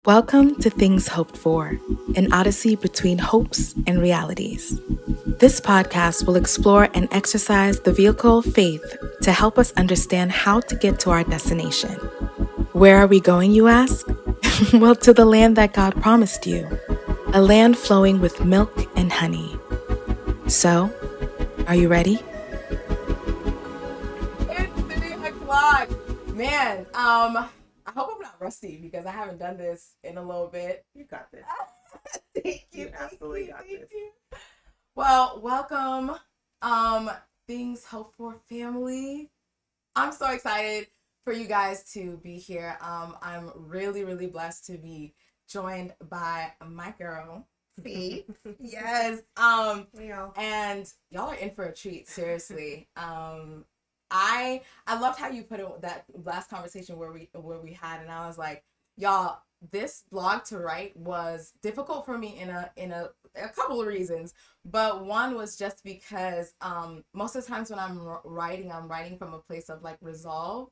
Welcome to Things Hoped For, an odyssey between hopes and realities. This podcast will explore and exercise the vehicle of faith to help us understand how to get to our destination. Where are we going, you ask? Well, to the land that God promised you, a land flowing with milk and honey. So, are you ready? It's 3 o'clock. Man, I hope I'm not rusty because I haven't done this in a little bit. You got this. Thank you. You absolutely got this. You. Well, welcome, Things Hope For family. I'm so excited for you guys to be here. I'm really blessed to be joined by my girl, Fee. Yes. And y'all are in for a treat, seriously. I loved how you put it, that last conversation where we had, and I was like, y'all, this blog to write was difficult for me in a couple of reasons, but one was just because most of the times when I'm writing from a place of like resolve,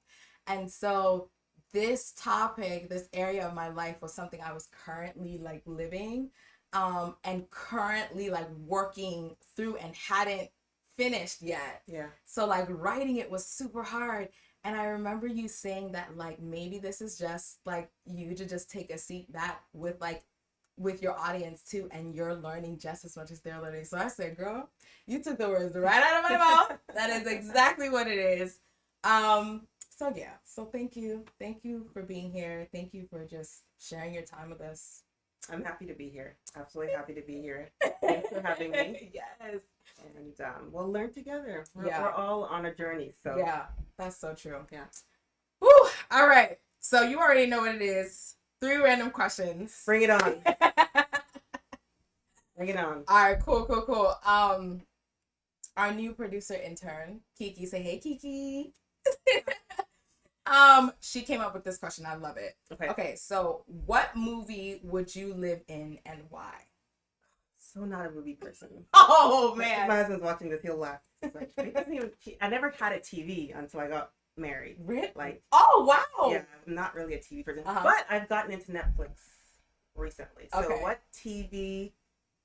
and so this topic, this area of my life was something I was currently like living and currently like working through and hadn't finished yet. Yeah. So like writing it was super hard. And I remember you saying that like maybe this is just like you to just take a seat back with your audience too, and you're learning just as much as they're learning. So I said, girl, you took the words right out of my mouth. That is exactly what it is. So yeah. So thank you for being here. Thank you for just sharing your time with us. I'm happy to be here. Absolutely happy to be here. Thanks for having me. Yes. And we'll learn together. We're all on a journey. So yeah, that's so true. Yeah. Woo! All right. So you already know what it is. 3 random questions. Bring it on. Bring it on. All right. Cool. Our new producer intern, Kiki. Say hey, Kiki. She came up with this question. I love it. Okay. So, what movie would you live in and why? So not a movie person. Oh man. My husband's watching this. He'll laugh. Like, I never had a TV until I got married. Really? Like. Oh wow. Yeah, I'm not really a TV person, but I've gotten into Netflix recently. So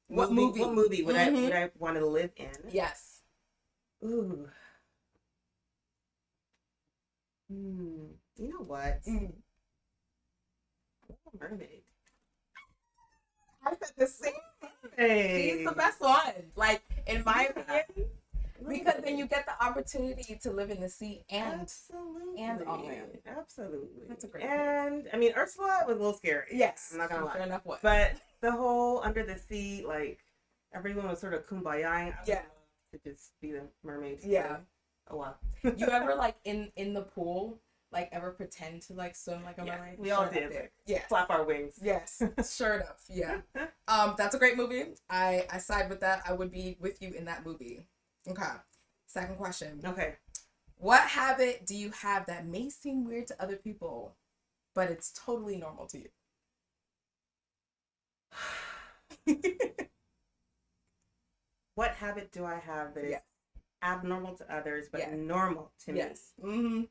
what movie would I want to live in? Yes. Ooh. You know what? Mermaid. I said the same. Hey. She's the best one. Like in my opinion, because then you get the opportunity to live in the sea and on land. Absolutely. That's a great. And I mean, Ursula was a little scary. Yes, I'm not gonna lie. Fair enough. What? But the whole under the sea, like everyone was sort of kumbaya. Yeah. To just be the mermaid. Yeah. Oh wow. You ever like in the pool? Like ever pretend to like swim like a mermaid? We all did. Yeah. Flap our wings. Yes. Sure enough. Yeah. That's a great movie. I side with that. I would be with you in that movie. Okay. Second question. Okay. What habit do you have that may seem weird to other people, but it's totally normal to you? What habit do I have that is abnormal to others but normal to me? Yes. Mm-hmm.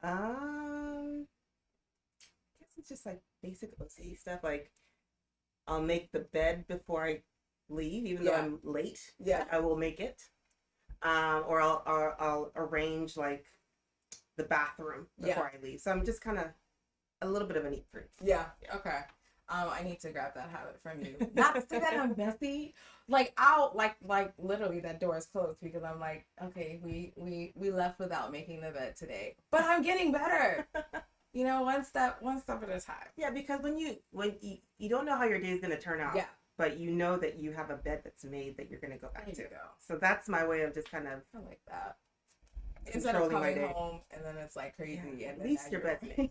I guess it's just like basic OCD stuff. Like I'll make the bed before I leave, even though I'm late. Yeah, I will make it. Or I'll arrange like the bathroom before I leave. So I'm just kind of a little bit of a neat freak. Yeah. Okay. I need to grab that habit from you. Not to say that I'm messy. Like I'll like literally that door is closed because I'm like, okay, we left without making the bed today, but I'm getting better. You know, one step at a time. Yeah, because when you don't know how your day is gonna turn out. Yeah. But you know that you have a bed that's made that you're gonna go back to. Go. So that's my way of just kind of. I like that. Instead of coming home and then it's like crazy. Yeah, and at least your bed's made.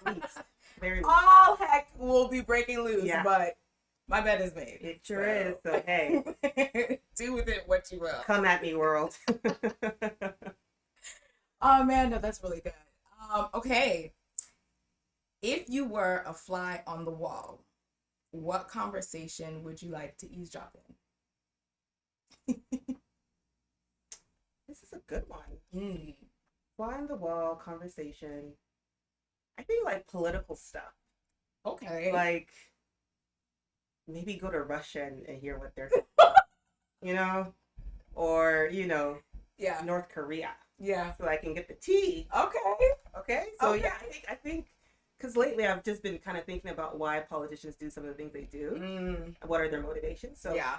At least. Very all heck will be breaking loose, but my bed is made. It sure is. So hey, do with it what you will. Come at me, world. Oh man, no, that's really good. Okay, if you were a fly on the wall, what conversation would you like to eavesdrop in? This is a good one. Fly on the wall conversation. I think like political stuff. Okay. Like, maybe go to Russia and hear what they're, you know, or, Yeah. North Korea. Yeah. So I can get the tea. Okay. So Okay. yeah, I think, because lately I've just been kind of thinking about why politicians do some of the things they do. What are their motivations? So yeah.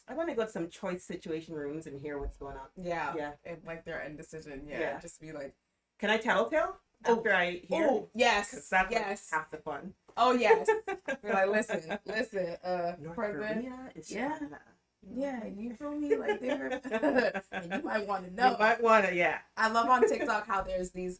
I want to go to some choice situation rooms and hear what's going on. Yeah. Yeah. And like their indecision. Yeah. Yeah. Just be like, can I tattletale after I hear? Oh, yes. Because that's yes. like half the fun. Oh, yes. You're like, listen, North president. Korea is Yeah. China. Yeah, you feel me? Like they're, and you might want to know. You might want to, yeah. I love on TikTok how there's these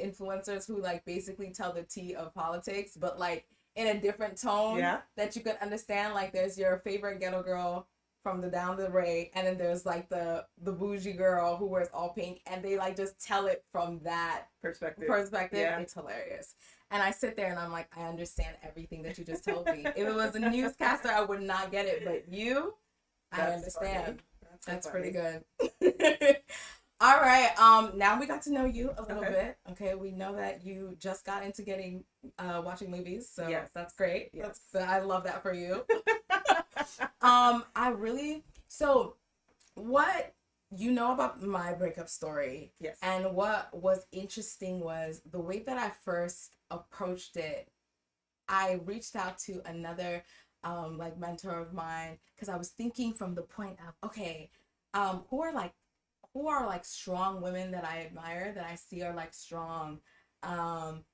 influencers who like basically tell the tea of politics, but like in a different tone that you could understand. Like there's your favorite ghetto girl from the down the way, and then there's like the bougie girl who wears all pink, and they like just tell it from that perspective. Yeah. It's hilarious. And I sit there and I'm like, I understand everything that you just told me. If it was a newscaster, I would not get it, but you, I understand. That's pretty good. All right. Now we got to know you a little bit. Okay. We know that you just got into watching movies. So yes, that's great. Yes. I love that for you. So what you know about my breakup story. Yes. And what was interesting was the way that I first approached it. I reached out to another like mentor of mine because I was thinking from the point of, okay, who are like strong women that I admire, that I see are like strong, and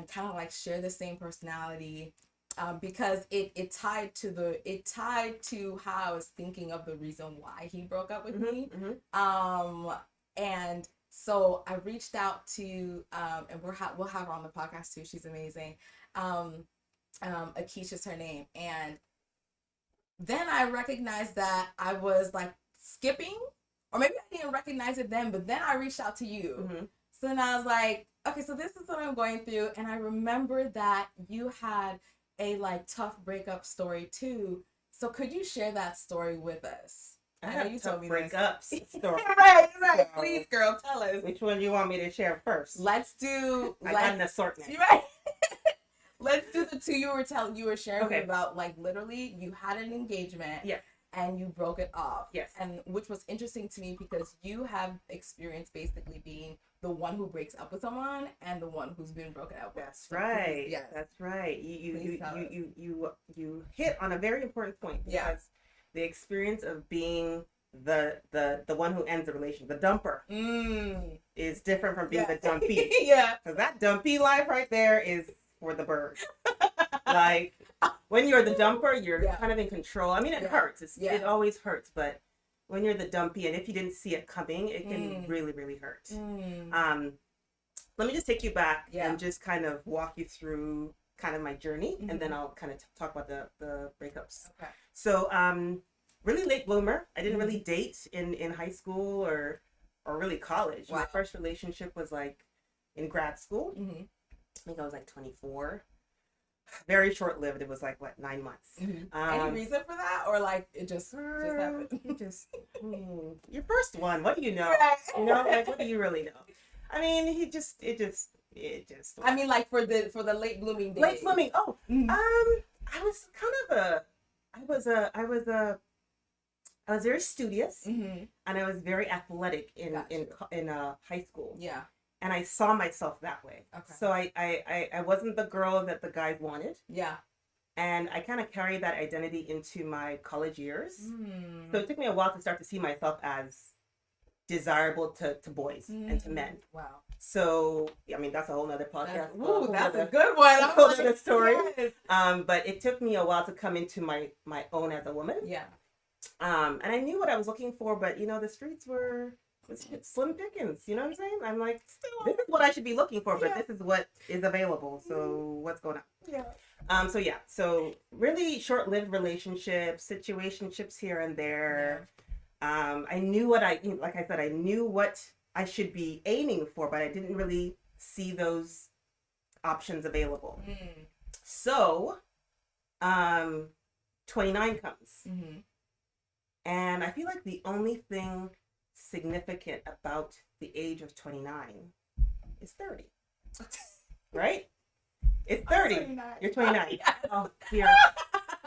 kind of like share the same personality, because it tied to how I was thinking of the reason why he broke up with me. And so I reached out to and we'll have her on the podcast too. She's amazing. Akisha's her name. And then I recognized that I was like skipping, or maybe I didn't recognize it then, but then I reached out to you. So then I was like, okay, so this is what I'm going through. And I remember that you had a like tough breakup story too. So could you share that story with us? I know you told me breakups story. Right. So, please, girl, tell us. Which one do you want me to share first? Let's do. I got an assortment. Right. Let's do the two you were sharing me about. Like literally, you had an engagement. Yes. And you broke it off. Yes. And which was interesting to me because you have experienced basically being the one who breaks up with someone and the one who's been broken up with. That's right. Yes. That's right. You hit on a very important point, because the experience of being the one who ends the relationship, the dumper, is different from being the dumpy. Because that dumpy life right there is for the birds. Like, when you're the dumper, you're kind of in control. I mean, it hurts. It always hurts. But when you're the dumpy, and if you didn't see it coming, it can really, really hurt. Let me just take you back and just kind of walk you through kind of my journey, and then I'll kind of talk about the breakups. Okay. So, really late bloomer. I didn't really date in high school or really college. Wow. My first relationship was like in grad school. I think I was like 24. Very short lived. It was like 9 months. Any reason for that, or like it just happened? Your first one. What do you know? You know, like, what do you really know? I mean, it just. I mean, like for the late blooming days. Late blooming. Oh, I was kind of I was very studious, and I was very athletic in high school. Yeah. And I saw myself that way. Okay. So I wasn't the girl that the guys wanted. Yeah. And I kind of carried that identity into my college years. So it took me a while to start to see myself as desirable to boys and to men. Wow. So, I mean, that's a whole nother podcast. That's a good one. A whole other story. Yes. But it took me a while to come into my own as a woman. Yeah. And I knew what I was looking for, but, the streets were... It's slim pickings, you know what I'm saying? I'm like, this is what I should be looking for, but this is what is available. So what's going on? Yeah. So really short-lived relationships, situationships here and there. Yeah. I knew like I said, I knew what I should be aiming for, but I didn't really see those options available. So, 29 comes, and I feel like the only thing significant about the age of 29 is 30. Right? It's 30. 29. You're 29. Yes. Oh, dear.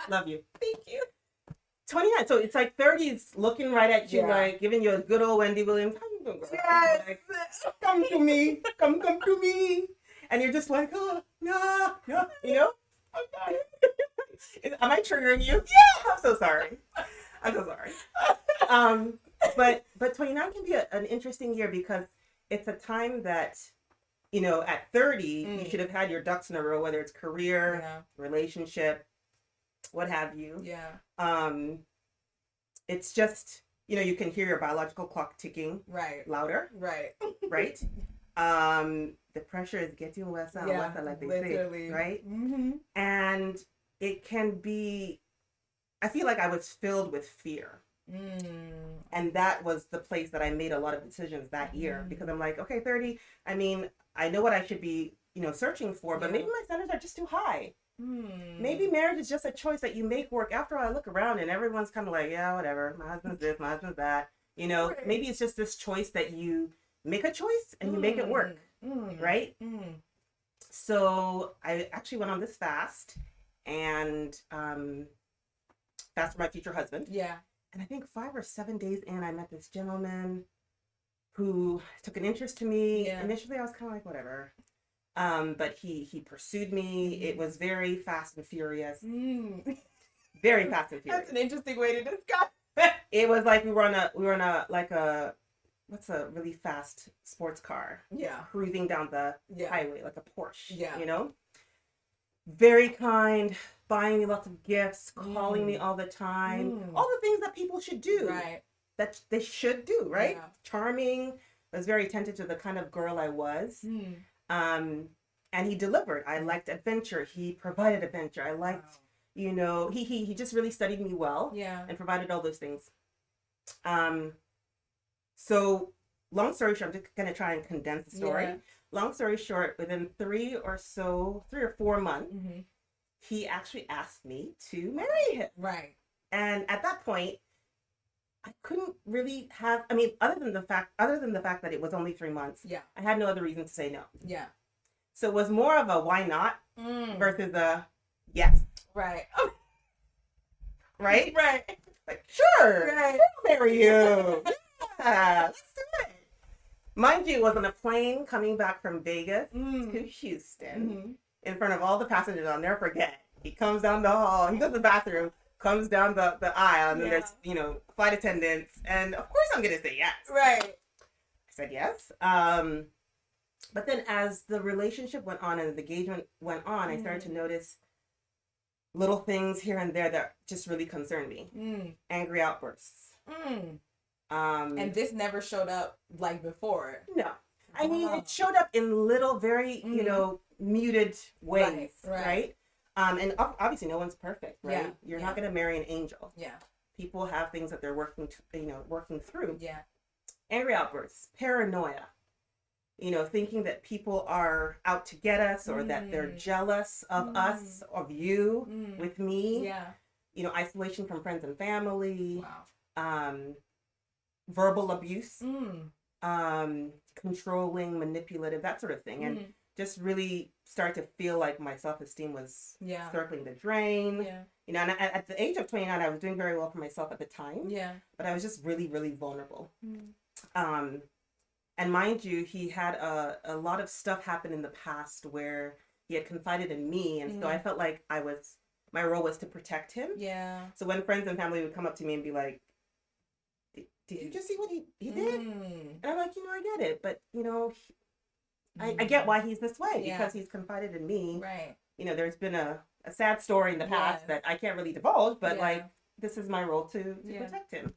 Love you. Thank you. 29. So it's like 30 is looking right at you, Yeah. like giving you a good old Wendy Williams. How you doing, girl? Yes. Like, come to me. Come to me. And you're just like, oh, no, you know? Okay. Am I triggering you? Yeah. I'm so sorry. But 29 can be an interesting year because it's a time that, you know, at 30, you should have had your ducks in a row, whether it's career, relationship, what have you. Yeah. It's just, you know, you can hear your biological clock ticking louder. Right. Right? The pressure is getting worse and worse, like they say, right? Mm-hmm. And it can be, I feel like I was filled with fear. And that was the place that I made a lot of decisions that year, because I'm like, okay, 30, I mean, I know what I should be, you know, searching for, but maybe my standards are just too high. Maybe marriage is just a choice that you make work. After all, I look around and everyone's kind of like, yeah, whatever. My husband's this, my husband's that. You know, maybe it's just this choice that you make a choice and you make it work. Right? So I actually went on this fast and fast for my future husband. Yeah. And I think 5 or 7 days in, I met this gentleman who took an interest to me. Yeah. Initially, I was kind of like, whatever. But he pursued me. It was very fast and furious. Very fast and furious. That's an interesting way to describe it. It was like we were on a what's a really fast sports car? Yeah. Cruising down the highway like a Porsche. Yeah. You know? Very kind, buying me lots of gifts, calling me all the time. All the things that people should do. Right. That they should do, right? Yeah. Charming. I was very attentive to the kind of girl I was. And he delivered. I liked adventure. He provided adventure. I liked, you know, he just really studied me well. Yeah. And provided all those things. So long story short, I'm just going to try and condense the story. Yeah. Long story short, within 3 or 4 months, he actually asked me to marry him. Right. And at that point, I couldn't really have, I mean, other than the fact that it was only 3 months, I had no other reason to say no. Yeah. So it was more of a why not versus a yes. Right. Right? Right. Like, sure. Right. I'll marry you. Yeah, let's do it. Mind you, it was on a plane coming back from Vegas to Houston in front of all the passengers. I'll never forget. He comes down the hall. He goes to the bathroom, comes down the aisle, and then there's, you know, flight attendants. And of course I'm going to say yes. Right. I said yes. But then as the relationship went on and the engagement went on, I started to notice little things here and there that just really concerned me. Angry outbursts. And this never showed up like before. No. I mean, it showed up in little, very, you know, muted ways, right? And obviously no one's perfect, right? Yeah. You're not going to marry an angel. Yeah. People have things that they're working through. Yeah. Angry outbursts, paranoia, you know, thinking that people are out to get us or that they're jealous of us, of you, with me. Yeah. You know, isolation from friends and family. Wow. Verbal abuse, controlling, manipulative, that sort of thing. And just really start to feel like my self-esteem was circling the drain. Yeah. You know, and at the age of 29, I was doing very well for myself at the time. Yeah. But I was just really, really vulnerable. And mind you, he had a lot of stuff happen in the past where he had confided in me. And so I felt like my role was to protect him. Yeah. So when friends and family would come up to me and be like, did you just see what he did? And I'm like, you know, I get it. But, you know, I get why he's this way because he's confided in me. Right. You know, there's been a sad story in the past that I can't really divulge, but like, this is my role to protect him.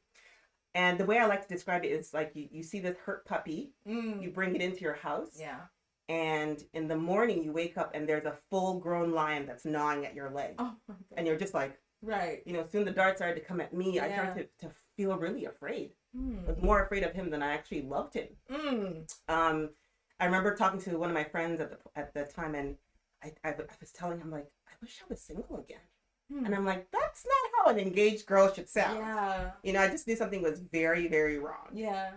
And the way I like to describe it is like you see this hurt puppy, you bring it into your house. Yeah. And in the morning you wake up and there's a full grown lion that's gnawing at your leg. Oh my God. And you're just like, right. You know, soon the darts started to come at me. I started to feel really afraid. I was more afraid of him than I actually loved him. I remember talking to one of my friends at the time, and I was telling him, like, I wish I was single again. And I'm like, that's not how an engaged girl should sound. Yeah. You know, I just knew something was very, very wrong. Yeah.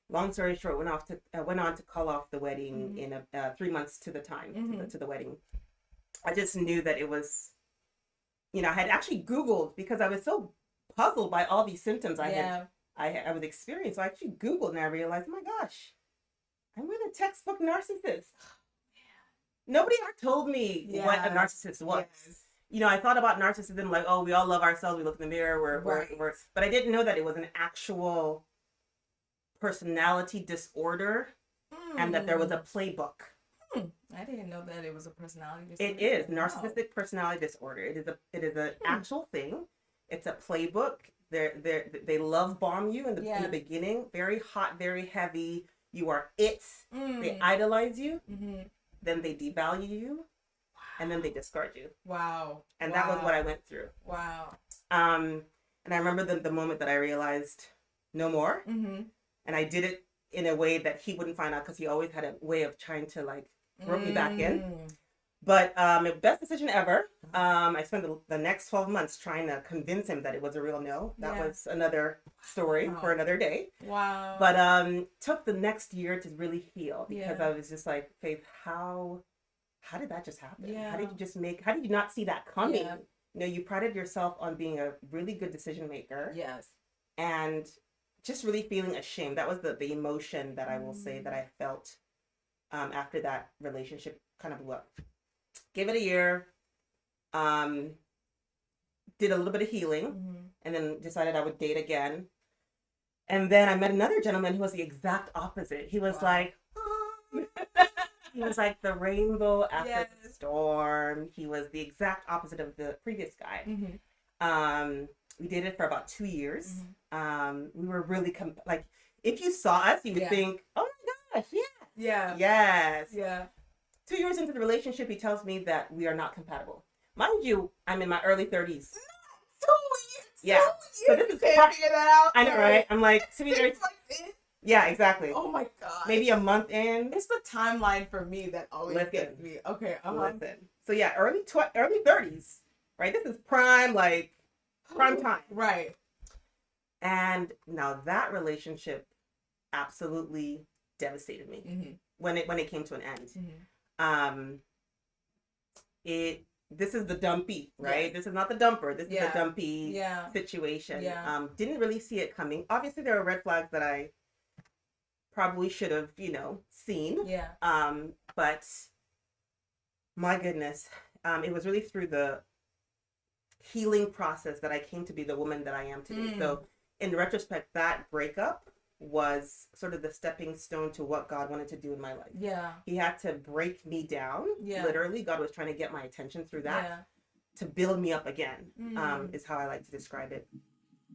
Long story short, went on to call off the wedding in 3 months to the time to the wedding. I just knew that it was, I had actually Googled because I was so puzzled by all these symptoms I was experiencing. So I actually Googled and I realized, oh my gosh, I'm with a textbook narcissist. Nobody ever told me what a narcissist was. Yes. I thought about narcissism like, oh, we all love ourselves. We look in the mirror. We're but I didn't know that it was an actual personality disorder and that there was a playbook. I didn't know that it was a personality disorder. It is narcissistic personality disorder. It is an actual thing. It's a playbook. They love bomb you in the beginning. Very hot, very heavy. You are it. They idolize you. Mm-hmm. Then they devalue you. And then they discard you. Wow. And that was what I went through. Wow. And I remember the moment that I realized no more. Mm-hmm. And I did it in a way that he wouldn't find out because he always had a way of trying to like rope me back in. But best decision ever. I spent the next 12 months trying to convince him that it was a real no. That was another story for another day. Wow. But took the next year to really heal because I was just like, Faith, how did that just happen? Yeah. How did you not see that coming? Yeah. You prided yourself on being a really good decision maker. Yes. And just really feeling ashamed. That was the emotion that I will say that I felt after that relationship kind of blew up. Gave it a year, did a little bit of healing, and then decided I would date again. And then I met another gentleman who was the exact opposite. He was like, he was like the rainbow after the storm. He was the exact opposite of the previous guy. Mm-hmm. We dated for about 2 years. Mm-hmm. We were really, like, if you saw us, you would think, oh my gosh, yeah. Yes. Yeah. 2 years into the relationship, he tells me that we are not compatible. Mind you, I'm in my early 30s. 2 years. Yeah. 2 years. So this is figure that out. I know, right? I'm like 2 years. Yeah, exactly. Oh my god. Maybe a month in. It's the timeline for me that always gets me. Okay. Listen. So yeah, early 30s, right? This is prime time. Right. And now that relationship absolutely devastated me when it came to an end. Mm-hmm. This is the dumpy, right? Yes. This is not the dumper. This is the dumpy situation. Yeah. Didn't really see it coming. Obviously, there were red flags that I probably should have, seen. Yeah. But my goodness, it was really through the healing process that I came to be the woman that I am today. So in retrospect, that breakup was sort of the stepping stone to what God wanted to do in my life. Yeah. He had to break me down. Yeah. Literally, God was trying to get my attention through that to build me up again, is how I like to describe it.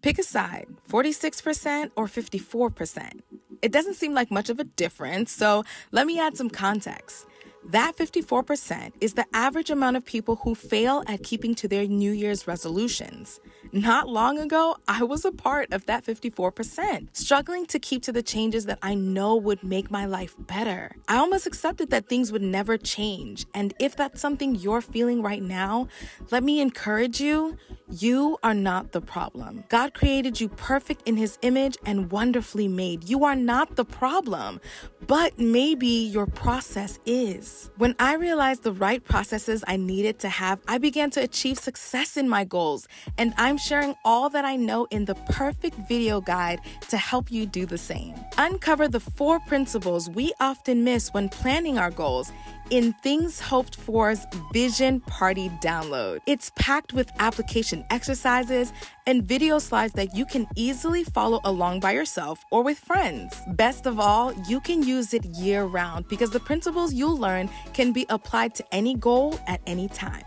Pick a side, 46% or 54%. It doesn't seem like much of a difference, so let me add some context. That 54% is the average amount of people who fail at keeping to their New Year's resolutions. Not long ago, I was a part of that 54%, struggling to keep to the changes that I know would make my life better. I almost accepted that things would never change. And if that's something you're feeling right now, let me encourage you. You are not the problem. God created you perfect in His image and wonderfully made. You are not the problem, but maybe your process is. When I realized the right processes I needed to have, I began to achieve success in my goals, and I'm sharing all that I know in the perfect video guide to help you do the same. Uncover the 4 principles we often miss when planning our goals in Things Hoped For's Vision Party download. It's packed with application exercises and video slides that you can easily follow along by yourself or with friends. Best of all, you can use it year-round because the principles you'll learn can be applied to any goal at any time.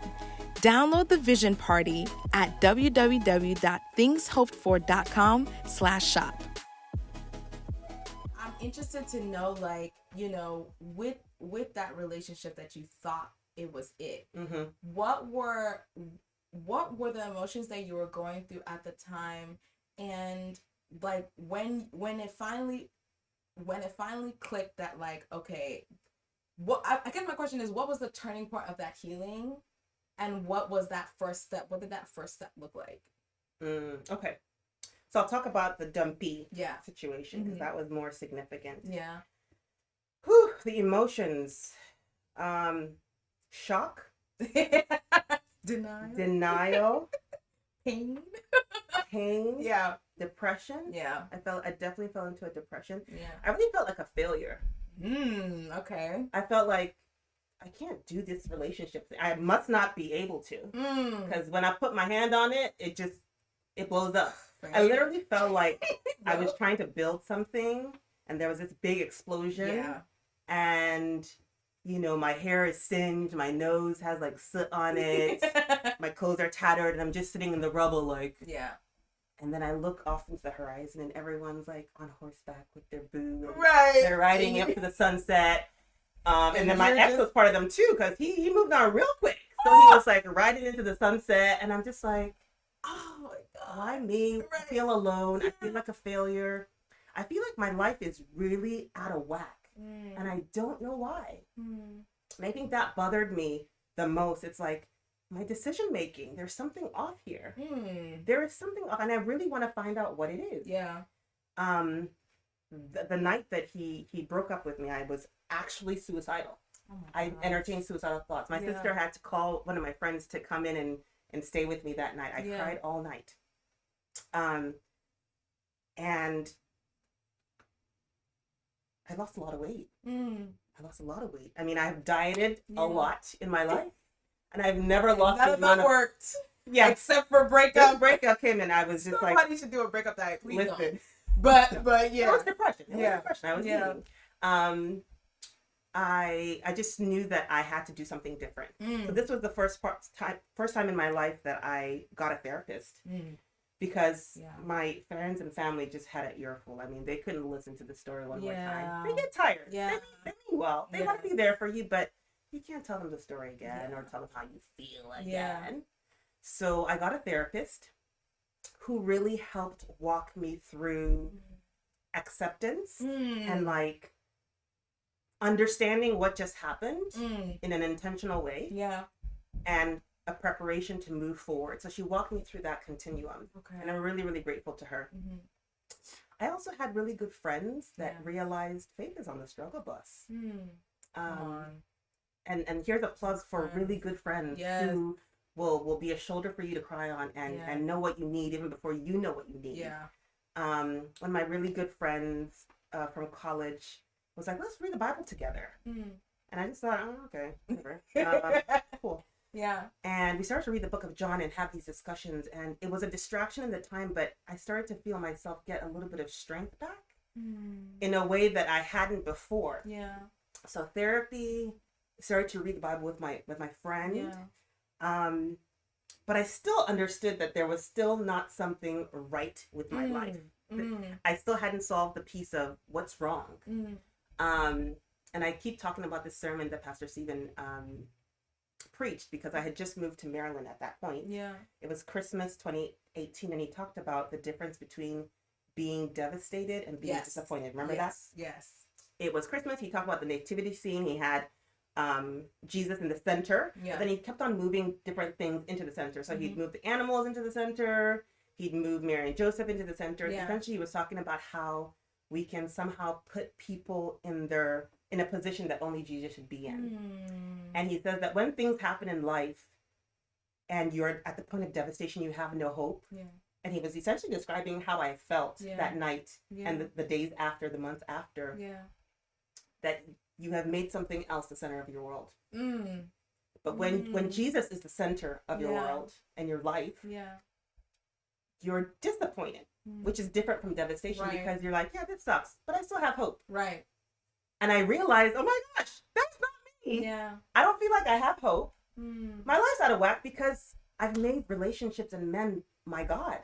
Download the Vision Party at www.thingshopedfor.com/shop. I'm interested to know, with that relationship that you thought it was it, what were the emotions that you were going through at the time, and when it finally clicked that okay, I guess my question is, what was the turning point of that healing, and what was that first step? What did that first step look like? Okay, so I'll talk about the dumpy situation because that was more significant. Yeah. Whew, the emotions, shock, Denial. Pain. Yeah. Depression. Yeah. I definitely fell into a depression. Yeah. I really felt like a failure. Okay. I felt like I can't do this relationship thing. I must not be able to. Because when I put my hand on it, it blows up. Right. I literally felt like I was trying to build something and there was this big explosion. Yeah. And, my hair is singed, my nose has like soot on it, my clothes are tattered, and I'm just sitting in the rubble like... Yeah. And then I look off into the horizon and everyone's like on horseback with their boo. Right. They're riding up to the sunset. And then my ex was part of them too, because he moved on real quick. So he was like riding into the sunset, and I'm just like, oh my God, why me? Right. I feel alone. I feel like a failure. I feel like my life is really out of whack, and I don't know why. And I think that bothered me the most. It's like my decision making. There's something off here. There is something off, and I really want to find out what it is. Yeah. The night that he broke up with me, I was actually suicidal. I entertained suicidal thoughts. My sister had to call one of my friends to come in and stay with me that night. I cried all night. And I lost a lot of weight. I lost a lot of weight. I mean, I've dieted a lot in my life, and I've never lost the amount of... worked. Yeah. Except for breakup. This breakup came and I was just like... Somebody should do a breakup diet, please. Listen. Don't. But yeah. It was depression. It was depression. I was eating. I just knew that I had to do something different. So this was the first time in my life that I got a therapist. Because my friends and family just had an earful. I mean, they couldn't listen to the story one more time. They get tired. Yeah. They mean well. They want to be there for you, but you can't tell them the story again or tell them how you feel again. Yeah. So I got a therapist who really helped walk me through acceptance and like understanding what just happened in an intentional way. Yeah. And a preparation to move forward. So she walked me through that continuum. Okay. And I'm really, really grateful to her. I also had really good friends that realized faith is on the struggle bus. And here's a plug for really good friends who will be a shoulder for you to cry on and know what you need even before you know what you need. Yeah. One of my really good friends from college was like, let's read the Bible together. And I just thought, oh, okay, whatever. Cool. Yeah. And we started to read the book of John and have these discussions, and it was a distraction at the time, but I started to feel myself get a little bit of strength back in a way that I hadn't before. Yeah. So therapy, started to read the Bible with my friend. Yeah. But I still understood that there was still not something right with my life. I still hadn't solved the piece of what's wrong. And I keep talking about this sermon that Pastor Stephen preached because I had just moved to Maryland at that point. Yeah. It was Christmas 2018, and he talked about the difference between being devastated and being disappointed. Remember that? Yes. It was Christmas. He talked about the nativity scene. He had Jesus in the center. Yeah. But then he kept on moving different things into the center. So he'd move the animals into the center. He'd move Mary and Joseph into the center. Yeah. Essentially, he was talking about how we can somehow put people in a position that only Jesus should be in. And he says that when things happen in life and you're at the point of devastation, you have no hope. Yeah. And he was essentially describing how I felt that night and the days after, the months after, that you have made something else the center of your world. But when Jesus is the center of your world and your life, you're disappointed, which is different from devastation because you're like, yeah, this sucks, but I still have hope. Right. And I realized, oh my gosh, that's not me. Yeah. I don't feel like I have hope. My life's out of whack because I've made relationships and men my God.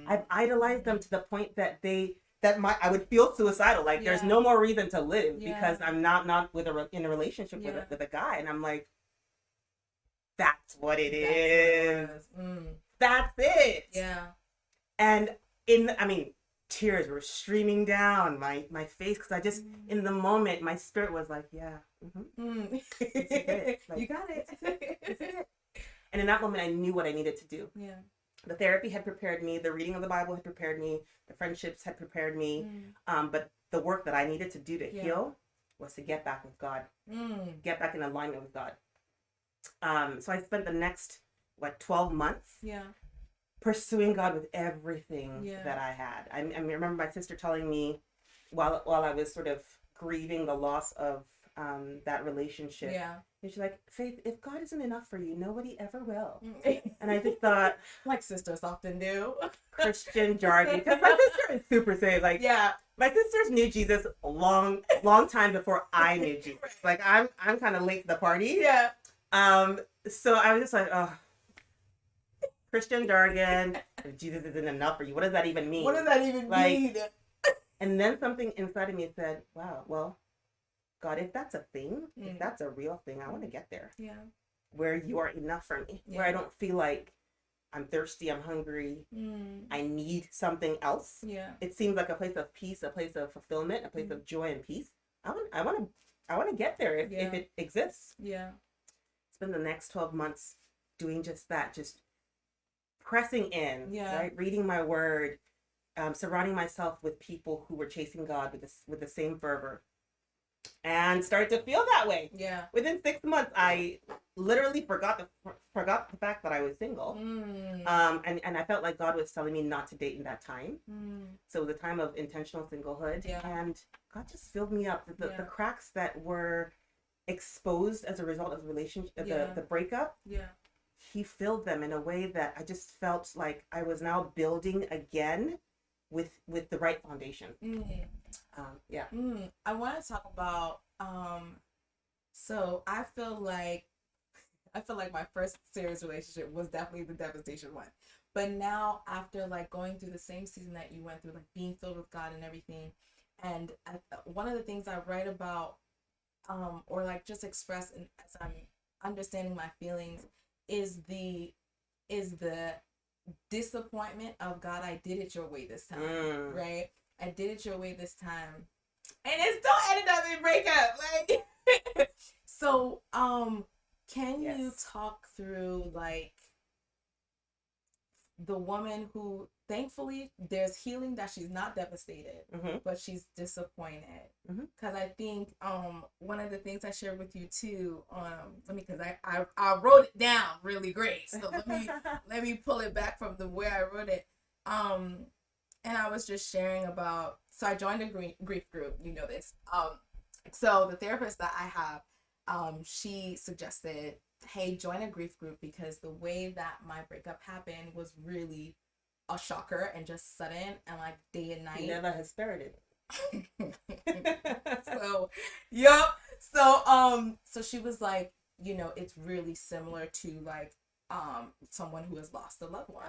I've idolized them to the point that I would feel suicidal. Like there's no more reason to live because I'm not in a relationship with a guy. And I'm like, that's what it is. That's it. Yeah. And tears were streaming down my face because I just, in the moment, my spirit was like, yeah. This is it. Like, you got it. This is it. And in that moment, I knew what I needed to do. Yeah. The therapy had prepared me. The reading of the Bible had prepared me. The friendships had prepared me. But the work that I needed to do to heal was to get back with God. Get back in alignment with God. So I spent the next 12 months pursuing God with everything that I had. I remember my sister telling me while I was sort of grieving the loss of that relationship. Yeah. And she's like, Faith, if God isn't enough for you, nobody ever will. And I just thought, like sisters often do, Christian jargon, because my sister is super saved. Like, my sisters knew Jesus a long time before I knew Jesus. Like, I'm kind of late to the party. Yeah. So I was just like, oh, Christian jargon. If Jesus isn't enough for you, what does that even mean? What does that even mean? And then something inside of me said, wow, well, God, if that's a thing, if that's a real thing, I want to get there. Yeah. Where you are enough for me. Yeah. Where I don't feel like I'm thirsty, I'm hungry, I need something else. Yeah. It seems like a place of peace, a place of fulfillment, a place of joy and peace. I want to get there if it exists. Yeah. Spend the next 12 months doing just that, just pressing in, right? Reading my word, surrounding myself with people who were chasing God with the same fervor. And started to feel that way. Yeah. Within 6 months, I literally forgot the fact that I was single. And I felt like God was telling me not to date in that time. So it was a time of intentional singlehood. Yeah. And God just filled me up. The cracks that were exposed as a result of the relationship, the breakup. Yeah. He filled them in a way that I just felt like I was now building again with the right foundation. I want to talk about so I feel like my first serious relationship was definitely the devastation one, but now after like going through the same season that you went through, like being filled with God and everything, and one of the things I write about or like just express as I'm understanding my feelings is the disappointment of God. I did it your way this time, right? I did it your way this time, and it still ended up in breakup. Like, so, can you talk through like the woman who, thankfully, there's healing that she's not devastated, but she's disappointed. Because I think one of the things I shared with you too, because I wrote it down really great. So let me pull it back from the way I wrote it. And I was just sharing about, so I joined a grief group, you know this. So the therapist that I have, she suggested, hey, join a grief group because the way that my breakup happened was really a shocker and just sudden and like day and night. Never has spared it. So, yep. So she was like, you know, it's really similar to like someone who has lost a loved one.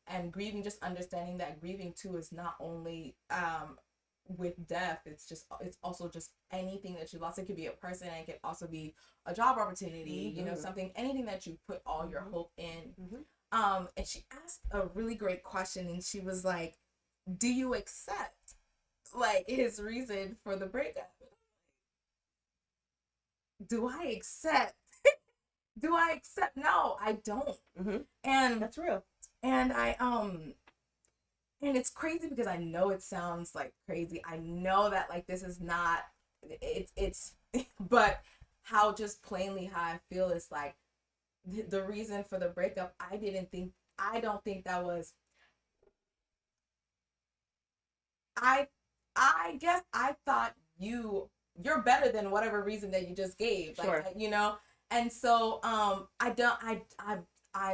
And grieving, just understanding that grieving too is not only with death, it's also just anything that you lost. It could be a person, and it could also be a job opportunity, you know, anything that you put all your hope in. And she asked a really great question, and she was like, do you accept like his reason for the breakup? Do I accept? No, I don't. And that's real. And and it's crazy because I know it sounds like crazy. I know that like this is not, it's but how just plainly how I feel is like the reason for the breakup. I don't think that was, I guess I thought you're better than whatever reason that you just gave. Like, sure. You know? And so I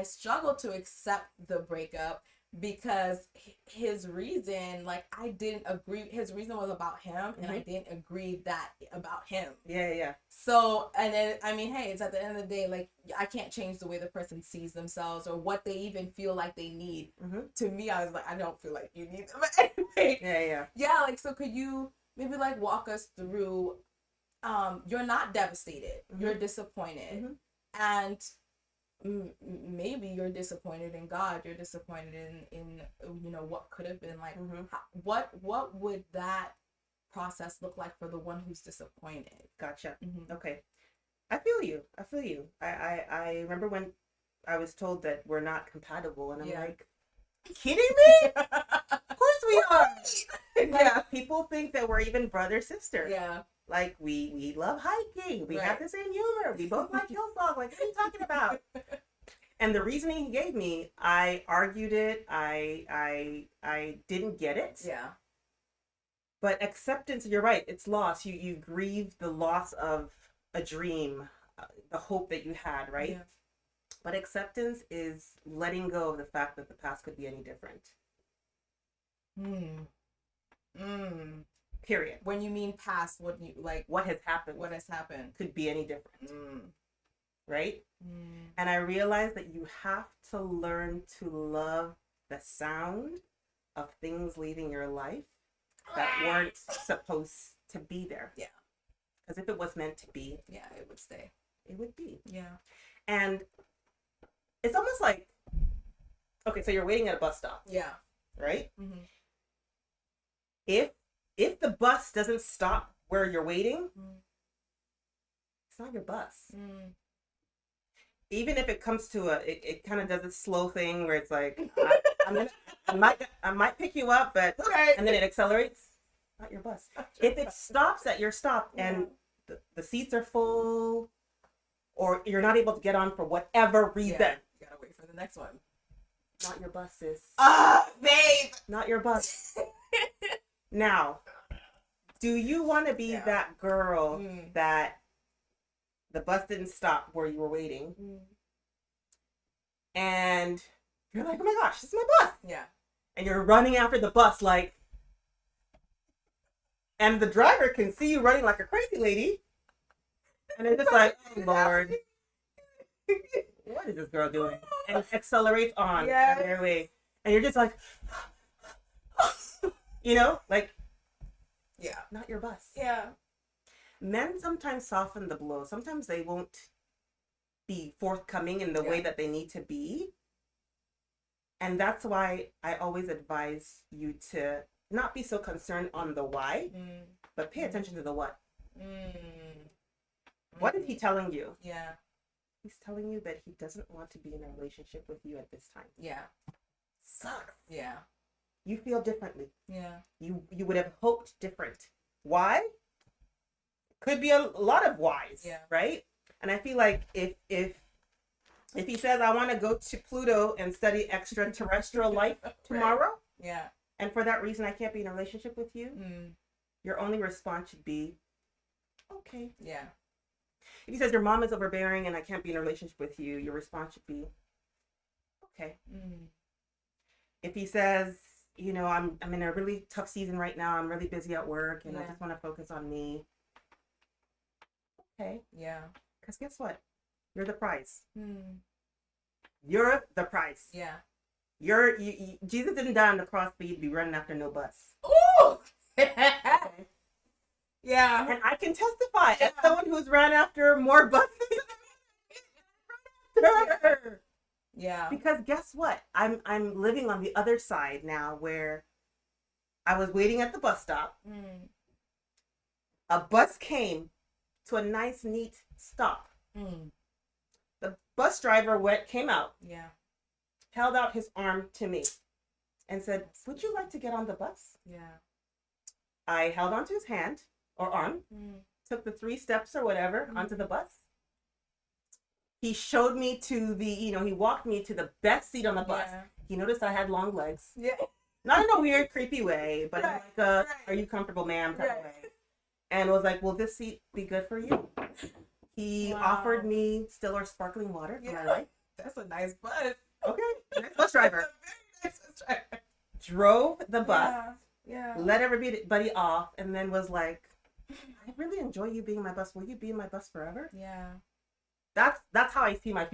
struggle to accept the breakup because his reason, like I didn't agree. His reason was about him, and I didn't agree that about him. Yeah. So, and then I mean, hey, it's at the end of the day, like I can't change the way the person sees themselves or what they even feel like they need. To me, I was like, I don't feel like you need them. But anyway, yeah. Like, so could you maybe like walk us through? You're not devastated. You're disappointed, and maybe you're disappointed in God. You're disappointed in you know what could have been like. What would that process look like for the one who's disappointed? Gotcha. Okay, I feel you. I remember when I was told that we're not compatible, and I'm like, kidding me? Of course we are. Like, people think that we're even brother sister. Yeah. Like, we love hiking. We have the same humor. We both like Hillsong. Like, what are you talking about? And the reasoning he gave me, I argued it. I didn't get it. Yeah. But acceptance, you're right. It's loss. You grieve the loss of a dream, the hope that you had, right? Yeah. But acceptance is letting go of the fact that the past could be any different. Period. When you mean past, what has happened? What has happened could be any different. Right? And I realized that you have to learn to love the sound of things leaving your life that weren't supposed to be there. Yeah. Because if it was meant to be, yeah, it would stay. It would be. Yeah. And it's almost like, okay, so you're waiting at a bus stop. Yeah. Right? If the bus doesn't stop where you're waiting, it's not your bus. Even if it comes to it kind of does a slow thing where it's like, I might pick you up, but and then it accelerates. Not your bus. If it stops at your stop and the seats are full, or you're not able to get on for whatever reason, you gotta wait for the next one. Not your bus, sis. Babe. Not your bus. Now, do you want to be that girl that the bus didn't stop where you were waiting, and you're like, oh my gosh, this is my bus. Yeah. And you're running after the bus like, and the driver can see you running like a crazy lady, and they're just like, oh Lord, what is this girl doing? And accelerates on their way, and you're just like, you know, like, not your bus. Yeah. Men sometimes soften the blow. Sometimes they won't be forthcoming in the way that they need to be. And that's why I always advise you to not be so concerned on the why, but pay attention to the what. What is he telling you? Yeah. He's telling you that he doesn't want to be in a relationship with you at this time. Yeah. Sucks. Yeah. You feel differently. Yeah. You would have hoped different. Why? Could be a lot of whys. Yeah. Right? And I feel like if he says, I want to go to Pluto and study extraterrestrial life tomorrow, yeah, and for that reason I can't be in a relationship with you, your only response should be, okay. Yeah. If he says your mom is overbearing and I can't be in a relationship with you, your response should be, okay. If he says, you know, I'm in a really tough season right now, I'm really busy at work and I just want to focus on me. Okay. Yeah. Because guess what? You're the prize. You're the prize. Yeah. Jesus didn't die on the cross for you to be running after no bus. Ooh! Okay. Yeah. And I can testify as someone who's ran after more buses. Yeah. Because guess what? I'm living on the other side now where I was waiting at the bus stop. A bus came to a nice, neat stop. The bus driver came out. Yeah. Held out his arm to me and said, would you like to get on the bus? Yeah. I held onto his hand or arm, took the 3 steps or whatever onto the bus. He showed me to he walked me to the best seat on the bus. Yeah. He noticed I had long legs. Yeah. Not in a weird, creepy way, but like are you comfortable, ma'am, type of way. And was like, will this seat be good for you? He offered me still or sparkling water for my life. That's a nice bus. Okay. Nice bus driver. That's a very nice bus driver. Drove the bus. Yeah. Let everybody off, and then was like, I really enjoy you being my bus. Will you be in my bus forever? Yeah. That's how I see my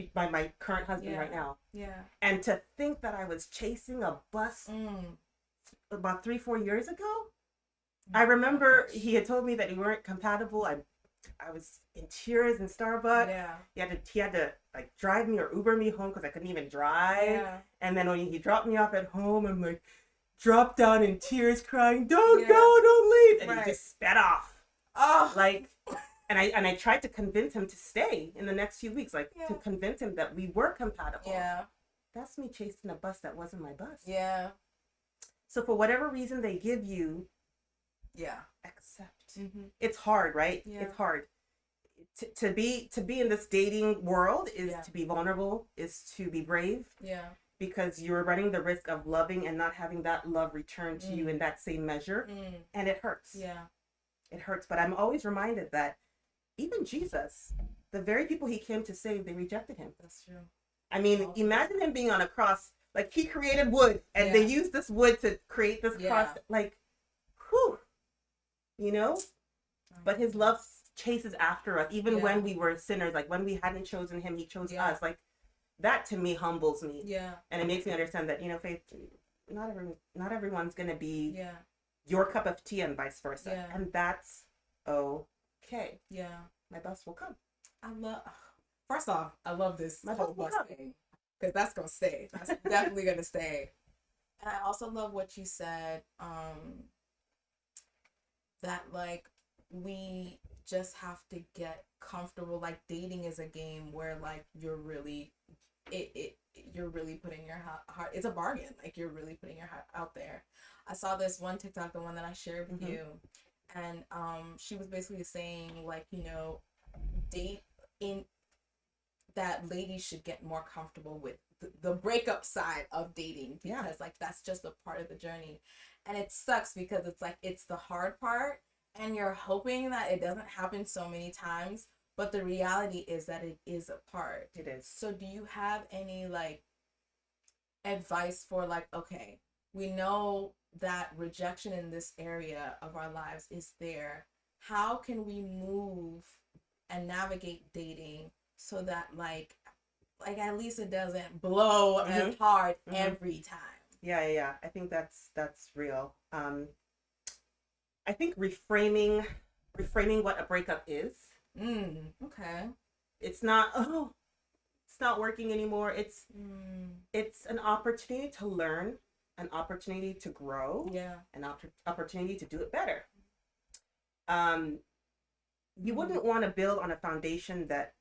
current husband right now. Yeah. And to think that I was chasing a bus about 3-4 years ago. I remember he had told me that we weren't compatible. I was in tears in Starbucks. Yeah. He had to like drive me or Uber me home because I couldn't even drive. Yeah. And then when he dropped me off at home, I'm like dropped down in tears, crying, "Don't go, don't leave!" And he just sped off. Oh, like, and I tried to convince him to stay in the next few weeks, like to convince him that we were compatible. Yeah. That's me chasing a bus that wasn't my bus. Yeah. So for whatever reason they give you, Yeah. Accept. It's hard, right? Yeah. It's hard. To be in this dating world is to be vulnerable, is to be brave. Yeah. Because you're running the risk of loving and not having that love return to you in that same measure. And it hurts. Yeah. It hurts. But I'm always reminded that even Jesus, the very people he came to save, they rejected him. That's true. I mean, imagine him being on a cross. Like, he created wood, and they used this wood to create this cross. Like, whew, you know? But his love chases after us, even when we were sinners. Like, when we hadn't chosen him, he chose us. Like, that to me humbles me. Yeah. And it makes me understand that, you know, Faith, not everyone's going to be your cup of tea and vice versa. Yeah. And that's okay. Yeah. My bus will come. First off, I love this whole bus thing. Because that's going to stay. That's definitely going to stay. And I also love what you said, that, like, we just have to get comfortable. Like, dating is a game where, like, you're really putting your heart, it's a bargain. Like, you're really putting your heart out there. I saw this one TikTok, the one that I shared with you, and she was basically saying, like, you know, that ladies should get more comfortable with the breakup side of dating, because like that's just a part of the journey. And it sucks because it's like it's the hard part and you're hoping that it doesn't happen so many times, but the reality is that it is a part. It is. So do you have any like advice for like, okay, we know that rejection in this area of our lives is there. How can we move and navigate dating so that like at least it doesn't blow as hard every time? Yeah. I think that's real. I think reframing what a breakup is. Okay. It's not, it's not working anymore. It's an opportunity to learn, an opportunity to grow, an opportunity to do it better. You wouldn't want to build on a foundation that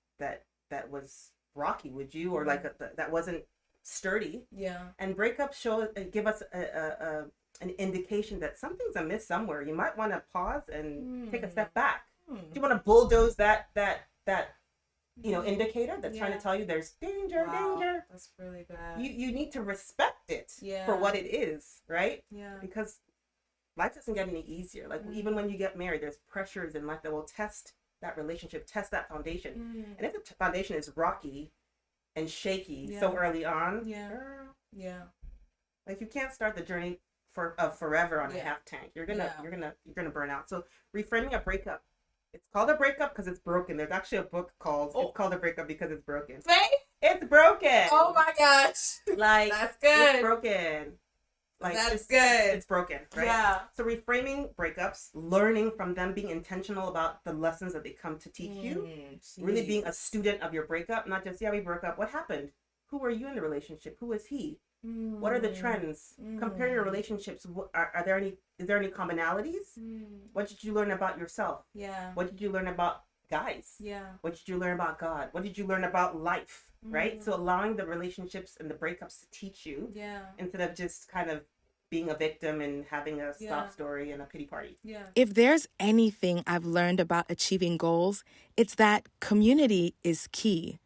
was rocky, would you? Or like that wasn't sturdy. Yeah. And breakups give us an indication that something's amiss somewhere. You might want to pause and take a step back. Do you want to bulldoze that indicator that's trying to tell you there's danger? That's really bad. You need to respect it for what it is, right? Yeah. Because life doesn't get any easier. Like even when you get married, there's pressures in life that will test that relationship, test that foundation. And if the foundation is rocky and shaky so early on, like you can't start the journey of forever on a half tank. You're gonna burn out. So reframing a breakup. It's called a breakup because it's broken. There's actually a book called It's Called a Breakup Because It's Broken. It's broken. Oh my gosh. Like that's good. It's broken. Like that's good. It's broken, right? Yeah. So reframing breakups, learning from them, being intentional about the lessons that they come to teach you, really being a student of your breakup, not just we broke up. What happened? Who were you in the relationship? Who is he? What are the trends? Compare your relationships. Is there any commonalities? What did you learn about yourself? Yeah. What did you learn about guys? Yeah. What did you learn about God? What did you learn about life? Right? So allowing the relationships and the breakups to teach you, instead of just kind of being a victim and having a sob story and a pity party. Yeah. If there's anything I've learned about achieving goals, it's that community is key.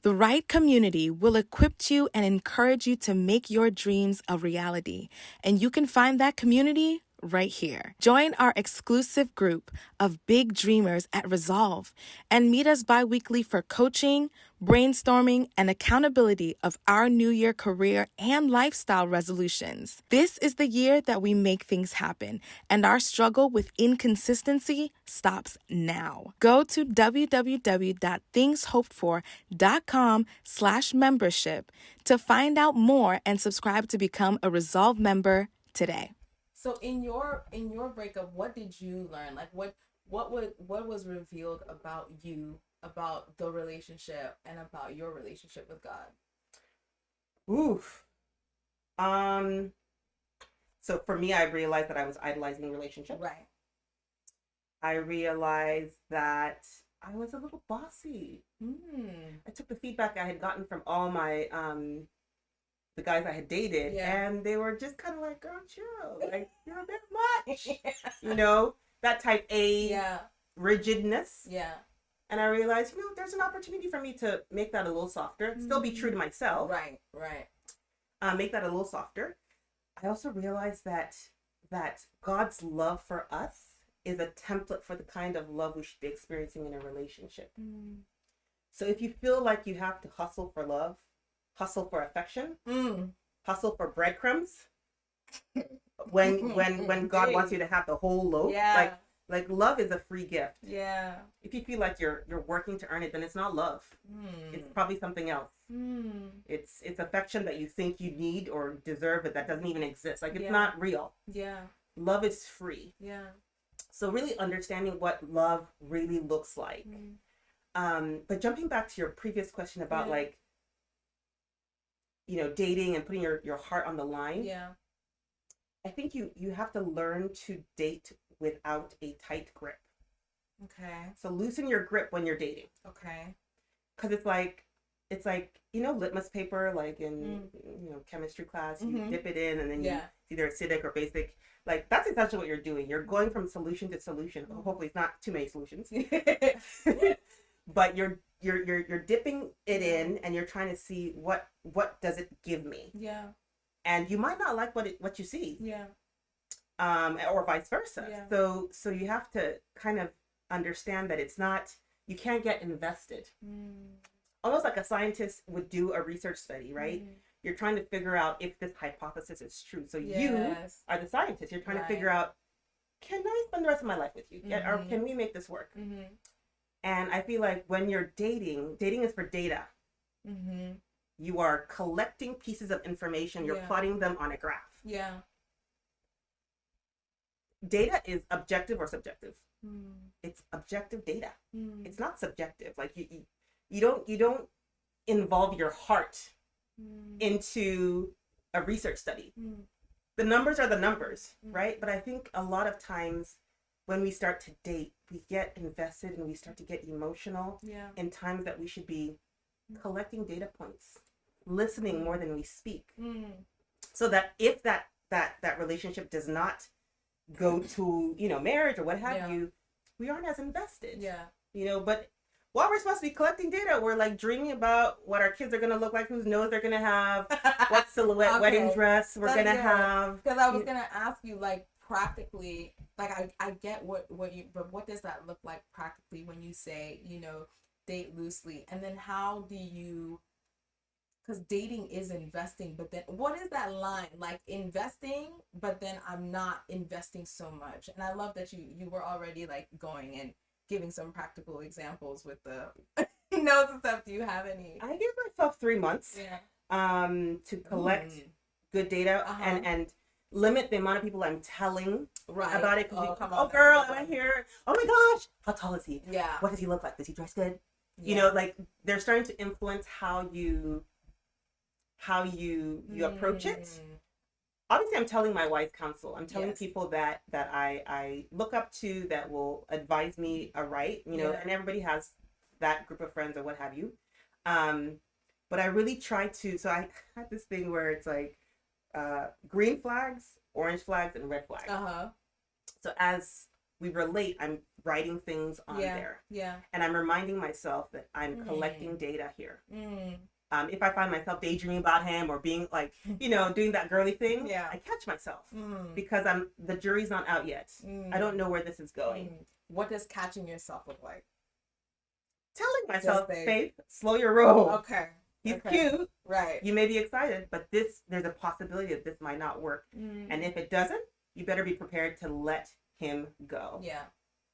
The right community will equip you and encourage you to make your dreams a reality. And you can find that community right here. Join our exclusive group of big dreamers at Resolve and meet us bi-weekly for coaching, brainstorming, and accountability of our New Year career and lifestyle resolutions. This is the year that we make things happen, and our struggle with inconsistency stops now. Go to www.ThngsHopedFor.com/membership to find out more and subscribe to become a Resolve member today. So in your breakup, what did you learn? Like what was revealed about you, about the relationship, and about your relationship with God? Oof. So for me, I realized that I was idolizing relationships. Right. I realized that I was a little bossy. I took the feedback I had gotten from all my the guys I had dated, Yeah. and they were just kind of like, girl, chill, like, you're a bit much. You know, that type A rigidness. Yeah. And I realized, there's an opportunity for me to make that a little softer, still be true to myself. Right. Make that a little softer. I also realized that God's love for us is a template for the kind of love we should be experiencing in a relationship. So if you feel like you have to hustle for love, hustle for affection, hustle for breadcrumbs, when God wants you to have the whole loaf, like love is a free gift. Yeah. If you feel like you're working to earn it, then it's not love. It's probably something else. It's affection that you think you need or deserve, but that doesn't even exist. Like, it's not real. Yeah. Love is free. Yeah. So really understanding what love really looks like. But jumping back to your previous question about like, dating and putting your heart on the line. Yeah. I think you have to learn to date without a tight grip. Okay. So loosen your grip when you're dating. Okay. Because it's like litmus paper, like in chemistry class, you dip it in and then it's either acidic or basic. Like, that's essentially what you're doing. You're going from solution to solution. Hopefully it's not too many solutions. But you're dipping it in and you're trying to see what does it give me. Yeah. And you might not like what you see. Yeah. Or vice versa. Yeah. So you have to kind of understand that you can't get invested. Almost like a scientist would do a research study, right? You're trying to figure out if this hypothesis is true. So you are the scientist. You're trying to figure out, can I spend the rest of my life with you? Or can we make this work? And I feel like when you're dating is for data. You are collecting pieces of information. You're plotting them on a graph. Yeah. Data is objective or subjective. It's objective data. It's not subjective. Like you don't involve your heart into a research study. The numbers are the numbers, right? But I think a lot of times when we start to date, we get invested and we start to get emotional in times that we should be collecting data points, listening more than we speak. So that if that relationship does not go to, marriage or what have you, we aren't as invested. But while we're supposed to be collecting data, we're like dreaming about what our kids are going to look like, whose nose they're going to have, what silhouette wedding dress we're going to have. Because I was going to ask you, like, practically, like, I get what but what does that look like practically when you say, date loosely? And then how do you, because dating is investing, but then what is that line? Like, investing, but then I'm not investing so much. And I love that you were already like going and giving some practical examples with the notes and stuff. Do you have any? I give myself 3 months to collect good data and limit the amount of people I'm telling about it. Oh, girl, am I here? Oh my gosh, how tall is he? Yeah. What does he look like? Does he dress good? Like, they're starting to influence how you approach it. Obviously, I'm telling my wise counsel. I'm telling people that I look up to, that will advise me aright, and everybody has that group of friends or what have you. But I really try to, so I had this thing where it's like green flags, orange flags, and red flags. So as we relate, I'm writing things on there. And I'm reminding myself that I'm collecting data here. If I find myself daydreaming about him or being like, doing that girly thing, I catch myself because the jury's not out yet. I don't know where this is going. What does catching yourself look like? Telling myself, Faith, slow your roll. Okay. He's cute. Right. You may be excited, but there's a possibility that this might not work. And if it doesn't, you better be prepared to let him go.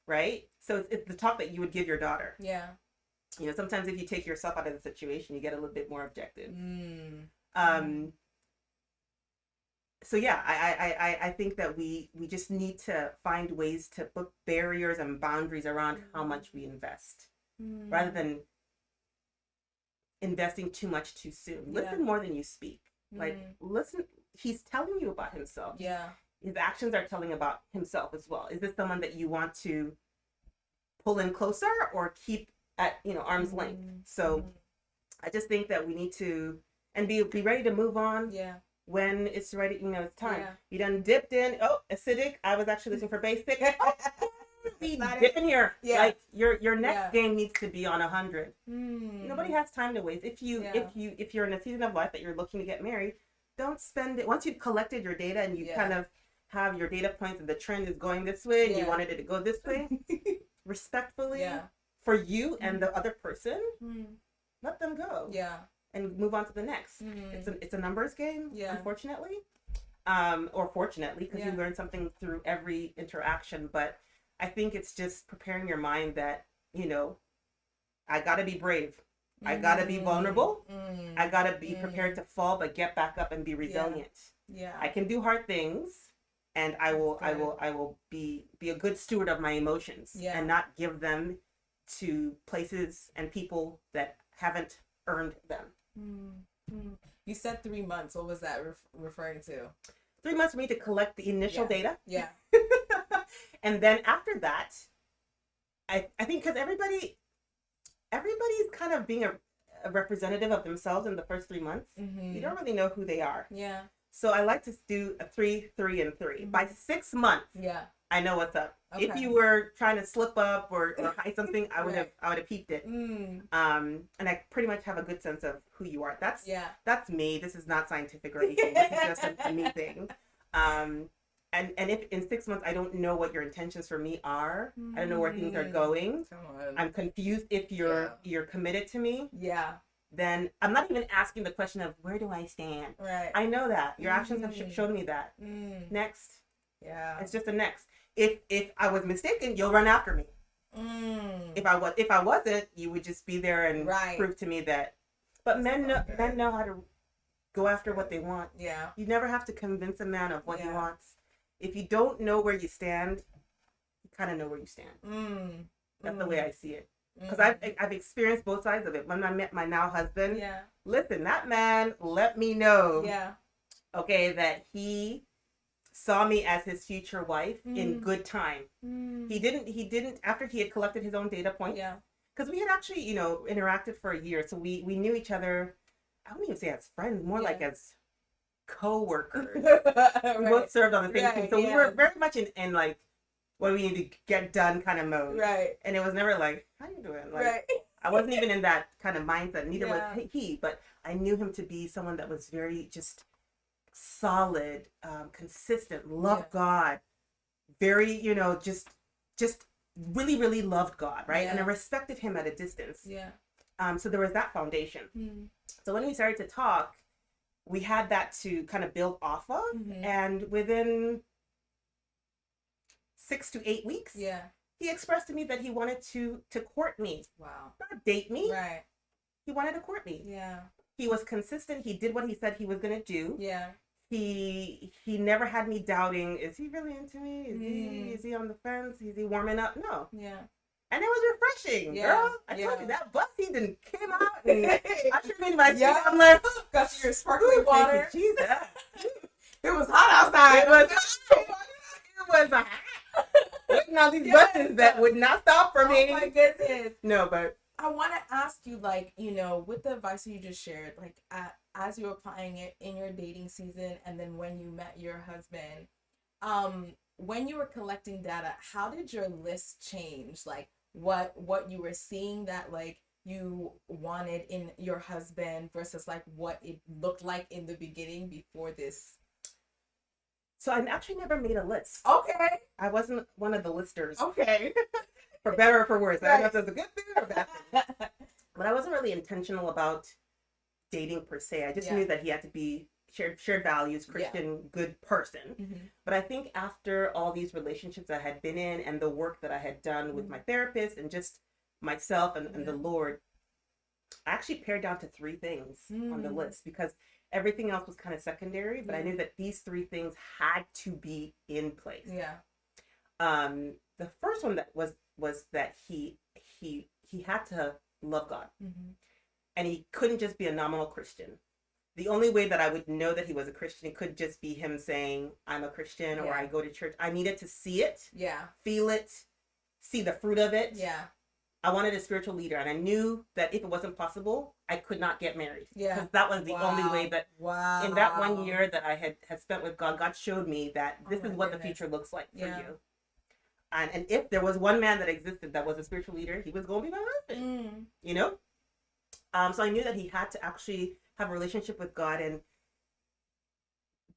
Right? So it's the talk that you would give your daughter. Sometimes if you take yourself out of the situation, you get a little bit more objective. So yeah, I think that we just need to find ways to put barriers and boundaries around how much we invest, rather than investing too much too soon. Listen more than you speak. Like, listen, he's telling you about himself. His actions are telling about himself as well. Is this someone that you want to pull in closer or keep at arm's length? So I just think that we need to, and be ready to move on. Yeah. When it's ready, it's time. Yeah. You done dipped in. Oh, acidic. I was actually looking for basic. Be dipping here. Yeah. Like your next game needs to be on 100. Nobody has time to waste. If you're in a season of life that you're looking to get married, don't spend it. Once you've collected your data and you kind of have your data points and the trend is going this way and you wanted it to go this way, respectfully for you and the other person, let them go. Yeah. And move on to the next. It's a numbers game, unfortunately. Or fortunately, because you learn something through every interaction. But I think it's just preparing your mind that, I gotta be brave. I gotta be vulnerable. I gotta be prepared to fall, but get back up and be resilient. Yeah. I can do hard things, and I will be a good steward of my emotions and not give them to places and people that haven't earned them. You said 3 months. What was that referring to? 3 months for me to collect the initial data. Yeah. And then after that, I think because everybody's kind of being a representative of themselves in the first 3 months. You don't really know who they are. Yeah. So I like to do a 3, 3, and 3. By 6 months, I know what's up. Okay. If you were trying to slip up or hide something, I would have peeped it. And I pretty much have a good sense of who you are. That's me. This is not scientific or anything. This is just a me thing. And if in 6 months I don't know what your intentions for me are, I don't know where things are going. I'm confused if you're committed to me. Yeah. Then I'm not even asking the question of where do I stand. Right. I know that your actions have shown me that. Next. Yeah. It's just a next. If I was mistaken, you'll run after me. If I wasn't, you would just be there and prove to me that. But men know how to go after what they want. Yeah. You never have to convince a man of what he wants. If you don't know where you stand, you kind of know where you stand. That's the way I see it. Because I've experienced both sides of it. When I met my now husband, listen, that man let me know, okay, that he saw me as his future wife in good time. He didn't after he had collected his own data points. Yeah. Because we had actually, interacted for a year, so we knew each other. I wouldn't even say as friends, more like as co-workers. We both served on the same team, so we were very much in like what we need to get done kind of mode. Right. And it was never like, how you doing? Like, I wasn't even in that kind of mindset. Neither was he, but I knew him to be someone that was very just solid, consistent, loved God, very, just really, really loved God, right? And I respected him at a distance. Yeah. So there was that foundation. So when we started to talk, we had that to kind of build off of, and within 6 to 8 weeks, he expressed to me that he wanted to court me. Wow. Not date me. Right. He wanted to court me. Yeah. He was consistent. He did what he said he was going to do. Yeah. He never had me doubting, is he really into me? Is he on the fence? Is he warming up? No. Yeah. And it was refreshing, girl. I told you that bus season came out and I should have my teeth. I'm like, got your sparkling water. Jesus. It was hot outside. It was hot. Waiting on these buses that would not stop for me. Oh my goodness. No, but I want to ask you, like, with the advice you just shared, like, as you were applying it in your dating season and then when you met your husband, when you were collecting data, how did your list change? Like, what you were seeing that, like, you wanted in your husband versus, like, what it looked like in the beginning before this? So I actually never made a list. Okay. I wasn't one of the listers. Okay. For better or for worse. I don't know if that's a good thing or a bad thing. But I wasn't really intentional about dating per se. I just knew that he had to be shared values, Christian, good person. But I think after all these relationships I had been in and the work that I had done with my therapist and just myself and the Lord, I actually pared down to 3 things on the list because everything else was kind of secondary, but I knew that these 3 things had to be in place. Yeah. The first one that was that he had to love God. And he couldn't just be a nominal Christian. The only way that I would know that he was a Christian, it could just be him saying, I'm a Christian or I go to church. I needed to see it, feel it, see the fruit of it. Yeah. I wanted a spiritual leader, and I knew that if it wasn't possible, I could not get married. Yeah. Because that was the only way that in that 1 year that I had spent with God, God showed me that this is what the future looks like for you. And if there was one man that existed that was a spiritual leader, he was going to be my husband. You know? So I knew that he had to actually have a relationship with God and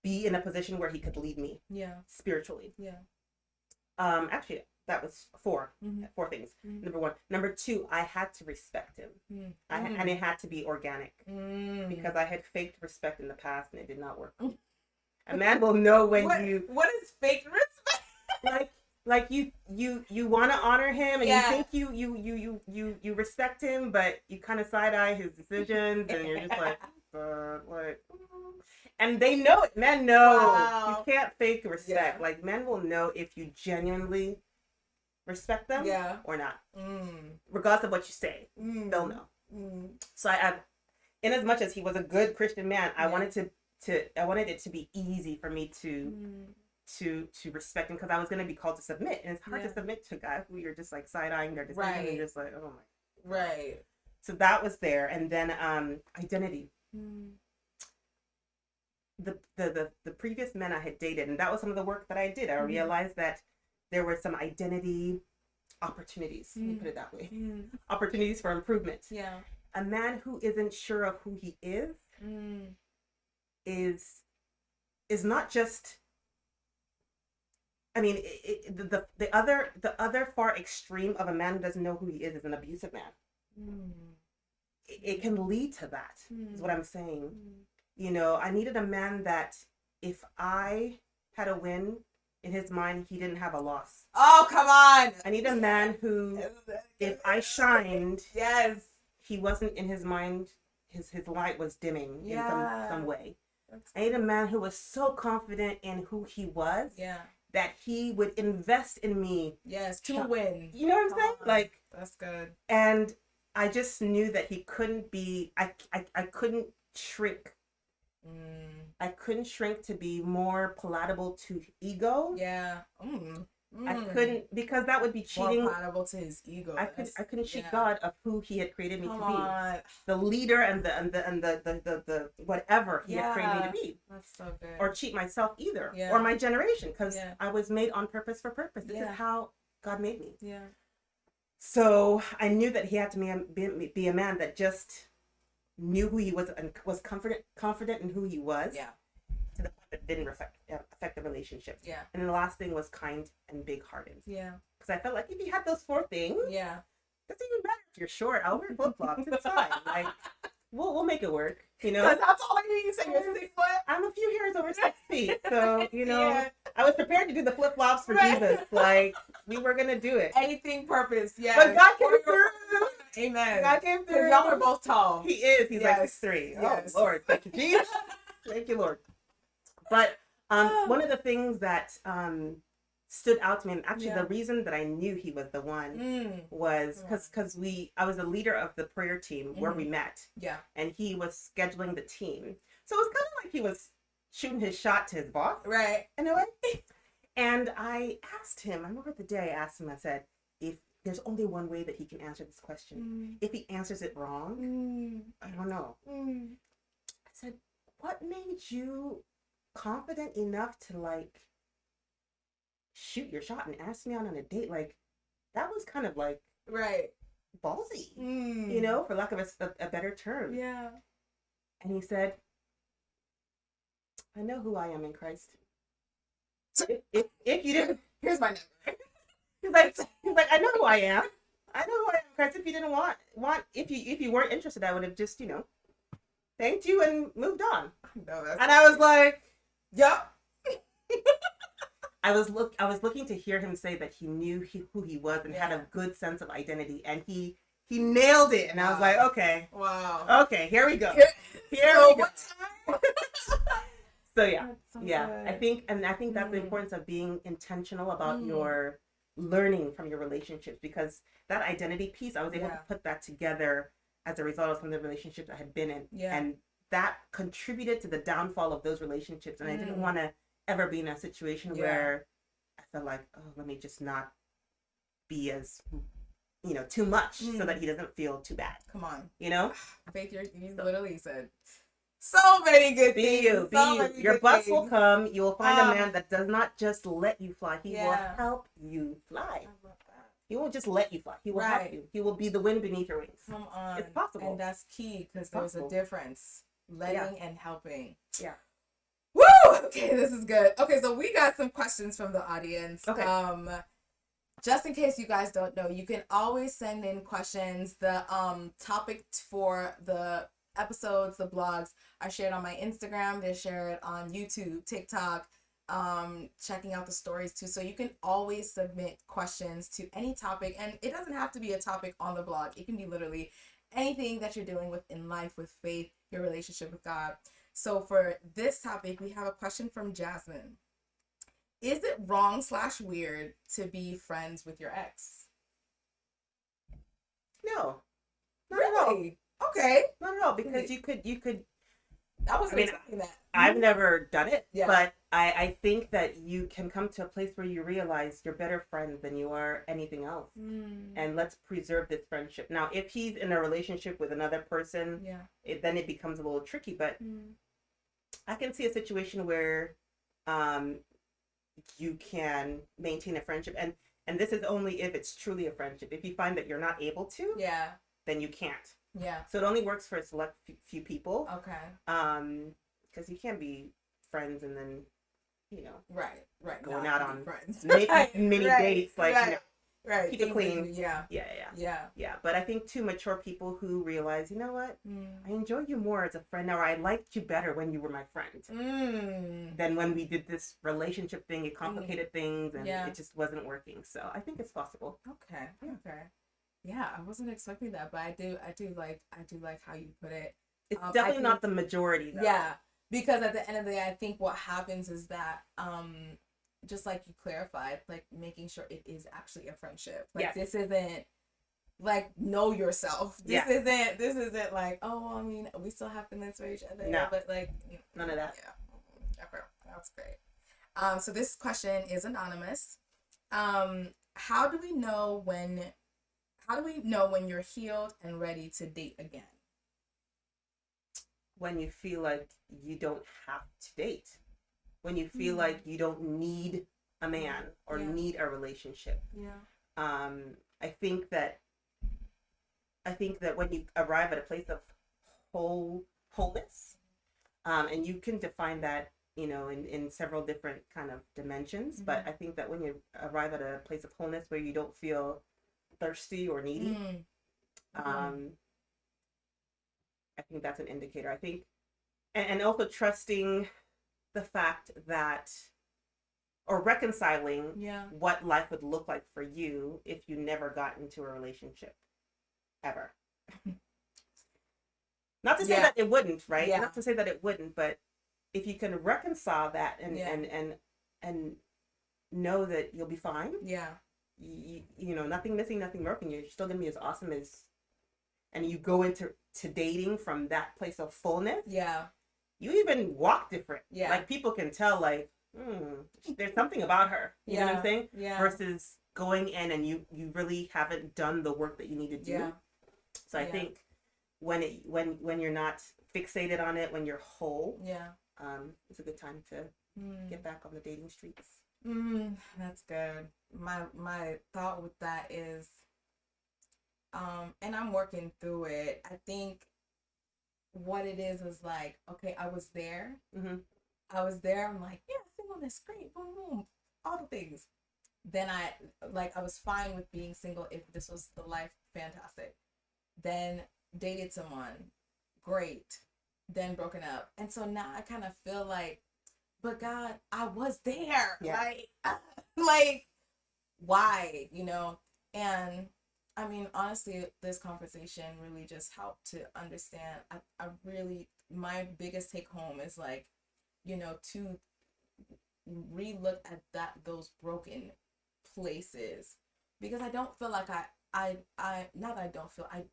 be in a position where he could lead me. Spiritually. Actually, that was four things. Number one. Number two, I had to respect him. And it had to be organic. Because I had faked respect in the past and it did not work. A man will know when what is fake respect? like you want to honor him and you think you respect him, but you kind of side eye his decisions and you're just like, what? And they know it. Men know. You can't fake respect. Like, men will know if you genuinely respect them or not. Regardless of what you say, they'll know. So I, in as much as he was a good Christian man, I wanted it to be easy for me to respect him, because I was going to be called to submit, and it's hard to submit to a guy who you're just like side-eyeing their decision and you're just like, oh my God. So that was there. And then identity. The previous men I had dated, and that was some of the work that I did. I realized that there were some identity opportunities, let me put it that way, opportunities for improvement. A man who isn't sure of who he is not just, I mean, the other far extreme of a man who doesn't know who he is an abusive man. It can lead to that, is what I'm saying. You know, I needed a man that if I had a win, in his mind, he didn't have a loss. Oh, come on. I need a man who, if I shined, he wasn't in his mind, his light was dimming in some way. I need a man who was so confident in who he was that he would invest in me. To win. You know what I'm saying? Like, that's good. And I just knew that he couldn't be, I couldn't shrink. I couldn't shrink to be more palatable to ego. I couldn't, because that would be cheating. More palatable to his ego. I couldn't cheat God of who he had created me to be. The leader and the whatever he had created me to be. That's so good. Or cheat myself either. Or my generation, because I was made on purpose for purpose. This is how God made me. So I knew that he had to be a man that just knew who he was and was confident in who he was, to the point that didn't affect the relationship. And then the last thing was kind and big-hearted. Because I felt like if you had those four things, that's even better. If you're short, I'll wear flip-flops. It's fine. Like, we'll make it work. You know, that's all I need. You say you're 6 foot. I'm a few hairs over 6 feet, so you know, I was prepared to do the flip-flops for Jesus. Like, we were gonna do it. Anything purpose, But God came through. Amen. God came through. Y'all are both tall. He is. He's like 6'3". Oh Lord, thank you, Jesus. Thank you, Lord. But one of the things that stood out to me, and actually the reason that I knew he was the one was because I was the leader of the prayer team where we met. And he was scheduling the team. So it was kind of like he was shooting his shot to his boss. In a way. And I asked him, I remember the day I asked him, I said, if there's only one way that he can answer this question. If he answers it wrong, I don't know. I said, what made you confident enough to like shoot your shot and ask me out on a date? Like, that was kind of like ballsy, you know, for lack of a better term. And he said, I know who I am in Christ. If you didn't, here's my number. He's like, I know who I am. I know who I am in Christ. If you didn't want, if you weren't interested, I would have just, you know, thanked you and moved on. And I was like, I was looking to hear him say that he knew who he was and had a good sense of identity, and he nailed it. And I was like, okay, okay, here we go. Here we go. So I think that's the importance of being intentional about your learning from your relationships, because that identity piece, I was able to put that together as a result of some of the relationships I had been in, and that contributed to the downfall of those relationships. And I didn't want to ever be in a situation where I felt like, oh, let me just not be as too much so that he doesn't feel too bad. Come on. Faith, you literally said so many good things. Your bus will come. You will find a man that does not just let you fly. He will help you fly. I love that. He won't just let you fly. He will help you. He will be the wind beneath your wings. Come on. It's possible. And that's key, because there's a difference. Letting and helping. Yeah. Woo! Okay, this is good. Okay, so we got some questions from the audience. Okay. Just in case you guys don't know, you can always send in questions. The topic for the episodes, the blogs, are shared on my Instagram. They're shared on YouTube, TikTok, checking out the stories too. So you can always submit questions to any topic, and it doesn't have to be a topic on the blog. It can be literally anything that you're dealing with in life, with faith, your relationship with God. So for this topic, we have a question from Jasmine. Is it wrong/weird to be friends with your ex? No. Not really? At all. Okay. Not at all, because you could. I wasn't expecting that. I've never done it, but I think that you can come to a place where you realize you're better friends than you are anything else. And let's preserve this friendship. Now, if he's in a relationship with another person, then it becomes a little tricky, but I can see a situation where you can maintain a friendship, and this is only if it's truly a friendship. If you find that you're not able to, then you can't. So it only works for a select few people. Okay. Because you can't be friends and then, right, going out on friends. many dates, like right, keep it clean. Yeah. But I think too mature people who realize, you know what, I enjoy you more as a friend now, or I liked you better when you were my friend than when we did this relationship thing. It complicated things, and it just wasn't working. So I think it's possible. Okay. Yeah, I wasn't expecting that, but I do like how you put it. It's definitely not the majority, though. Yeah, because at the end of the day, I think what happens is that just like you clarified, like making sure it is actually a friendship. Like this isn't like know yourself. This isn't like, oh, I mean, we still have feelings for each other. No, but like none of that. Yeah, okay, that's great. So this question is anonymous. How do we know when you're healed and ready to date again? When you feel like you don't have to date. When you feel like you don't need a man or need a relationship. I think that when you arrive at a place of wholeness, and you can define that, in several different kind of dimensions, but I think that when you arrive at a place of wholeness where you don't feel thirsty or needy, I think that's an indicator. I think, and also trusting the fact that, or reconciling what life would look like for you if you never got into a relationship ever. Not to say that it wouldn't, right? Not to say that it wouldn't, but if you can reconcile that and know that you'll be fine. Nothing missing, nothing broken. You're still gonna be as awesome as, and you go into dating from that place of fullness. You even walk different. Like people can tell, like, there's something about her. You know what I'm saying? Versus going in and you really haven't done the work that you need to do. So I think when you're not fixated on it, when you're whole, it's a good time to get back on the dating streets. That's good. My thought with that is, and I'm working through it. I think what it is like, okay, I was there. I'm like, yeah, singleness, great, boom, boom, all the things. Then I was fine with being single if this was the life, fantastic. Then dated someone, great. Then broken up. And so now I kind of feel like, but God, I was there. Like, why, And I mean, honestly, this conversation really just helped to understand. I really, my biggest take home is like, to relook at those broken places, because I don't feel like I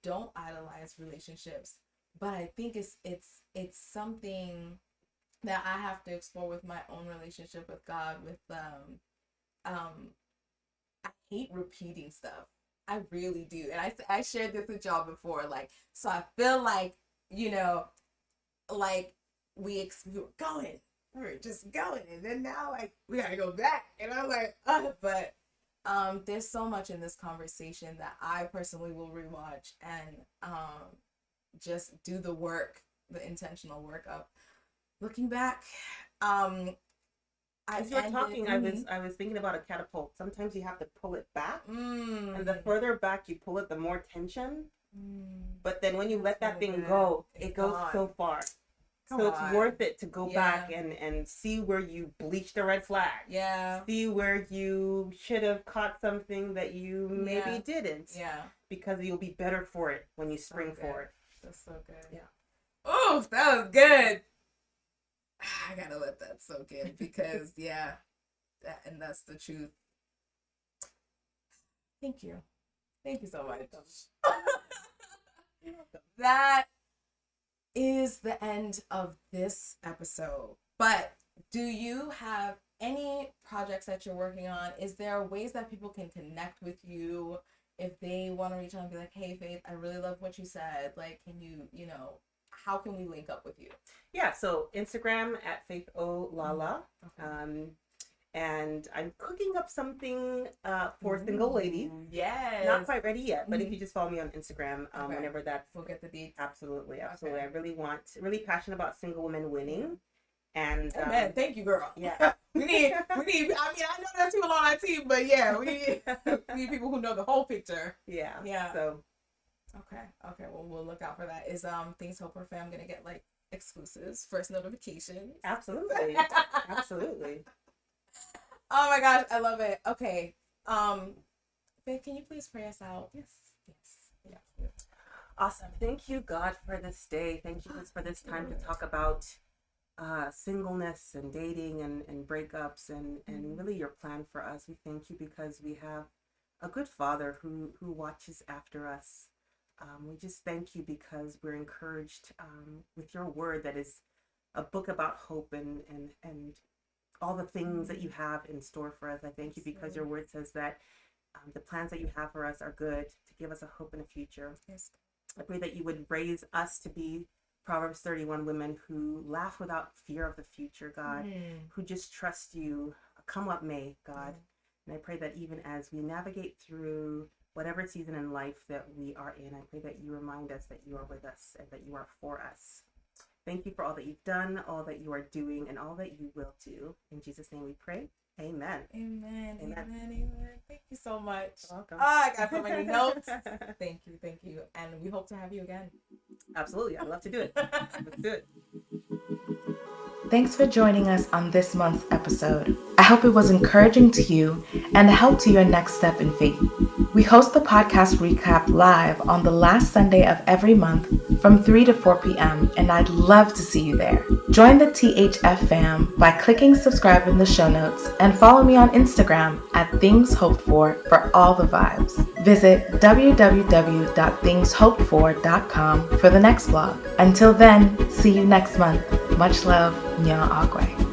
don't idolize relationships, but I think it's something that I have to explore with my own relationship with God. With I hate repeating stuff. I really do. And I shared this with y'all before. Like, so I feel like, you know, like we were going. We were just going. And then now, like, we got to go back. And I'm like, but there's so much in this conversation that I personally will rewatch and just do the work, the intentional work of looking back. As you're talking, I was thinking about a catapult. Sometimes you have to pull it back, and the further back you pull it, the more tension. But then when you let that thing go, it goes so far. So it's worth it to go back and see where you bleached a red flag. Yeah. See where you should have caught something that you maybe didn't. Yeah. Because you'll be better for it when you spring forward. That's so good. Yeah. Oh, that was good. I gotta let that soak in because and that's the truth. Thank you so much. That is the end of this episode. But do you have any projects that you're working on? Is there ways that people can connect with you if they want to reach out and be like, hey Faith, I really love what you said, like, can you how can we link up with you? Yeah, so Instagram at FaithOLala. Okay. And I'm cooking up something for single ladies. Yes. Not quite ready yet, but if you just follow me on Instagram, whenever that's... We'll get the deets. Absolutely. Okay. I really passionate about single women winning. And man, thank you, girl. Yeah. we need, I mean, I know there's people on our team, but yeah, we need people who know the whole picture. Yeah. Yeah. So... Okay. Well, we'll look out for that. Is ThngsHopedFor fam gonna get like exclusives, first notifications? Absolutely. Absolutely. Oh my gosh, I love it. Okay. Faith, can you please pray us out? Yes. Yeah. Awesome. Thank you, God, for this day. Thank you for this time to talk about singleness and dating and breakups and really your plan for us. We thank you because we have a good Father who watches after us. We just thank you because we're encouraged with your word that is a book about hope and all the things that you have in store for us. I thank you because your word says that the plans that you have for us are good, to give us a hope in the future. Yes. I pray that you would raise us to be Proverbs 31 women who laugh without fear of the future, God, who just trust you, come what may, God. And I pray that even as we navigate through whatever season in life that we are in, I pray that you remind us that you are with us and that you are for us. Thank you for all that you've done, all that you are doing, and all that you will do. In Jesus' name we pray. Amen. Amen. Thank you so much. You're welcome. I got so many notes. Thank you. And we hope to have you again. Absolutely. I'd love to do it. Let's do it. Thanks for joining us on this month's episode. I hope it was encouraging to you and a help to your next step in faith. We host the podcast recap live on the last Sunday of every month from 3 to 4 p.m. and I'd love to see you there. Join the THF fam by clicking subscribe in the show notes and follow me on Instagram at ThngsHopedFor for all the vibes. Visit www.ThngsHopedFor.com for the next blog. Until then, see you next month. Much love, Nya Agwe.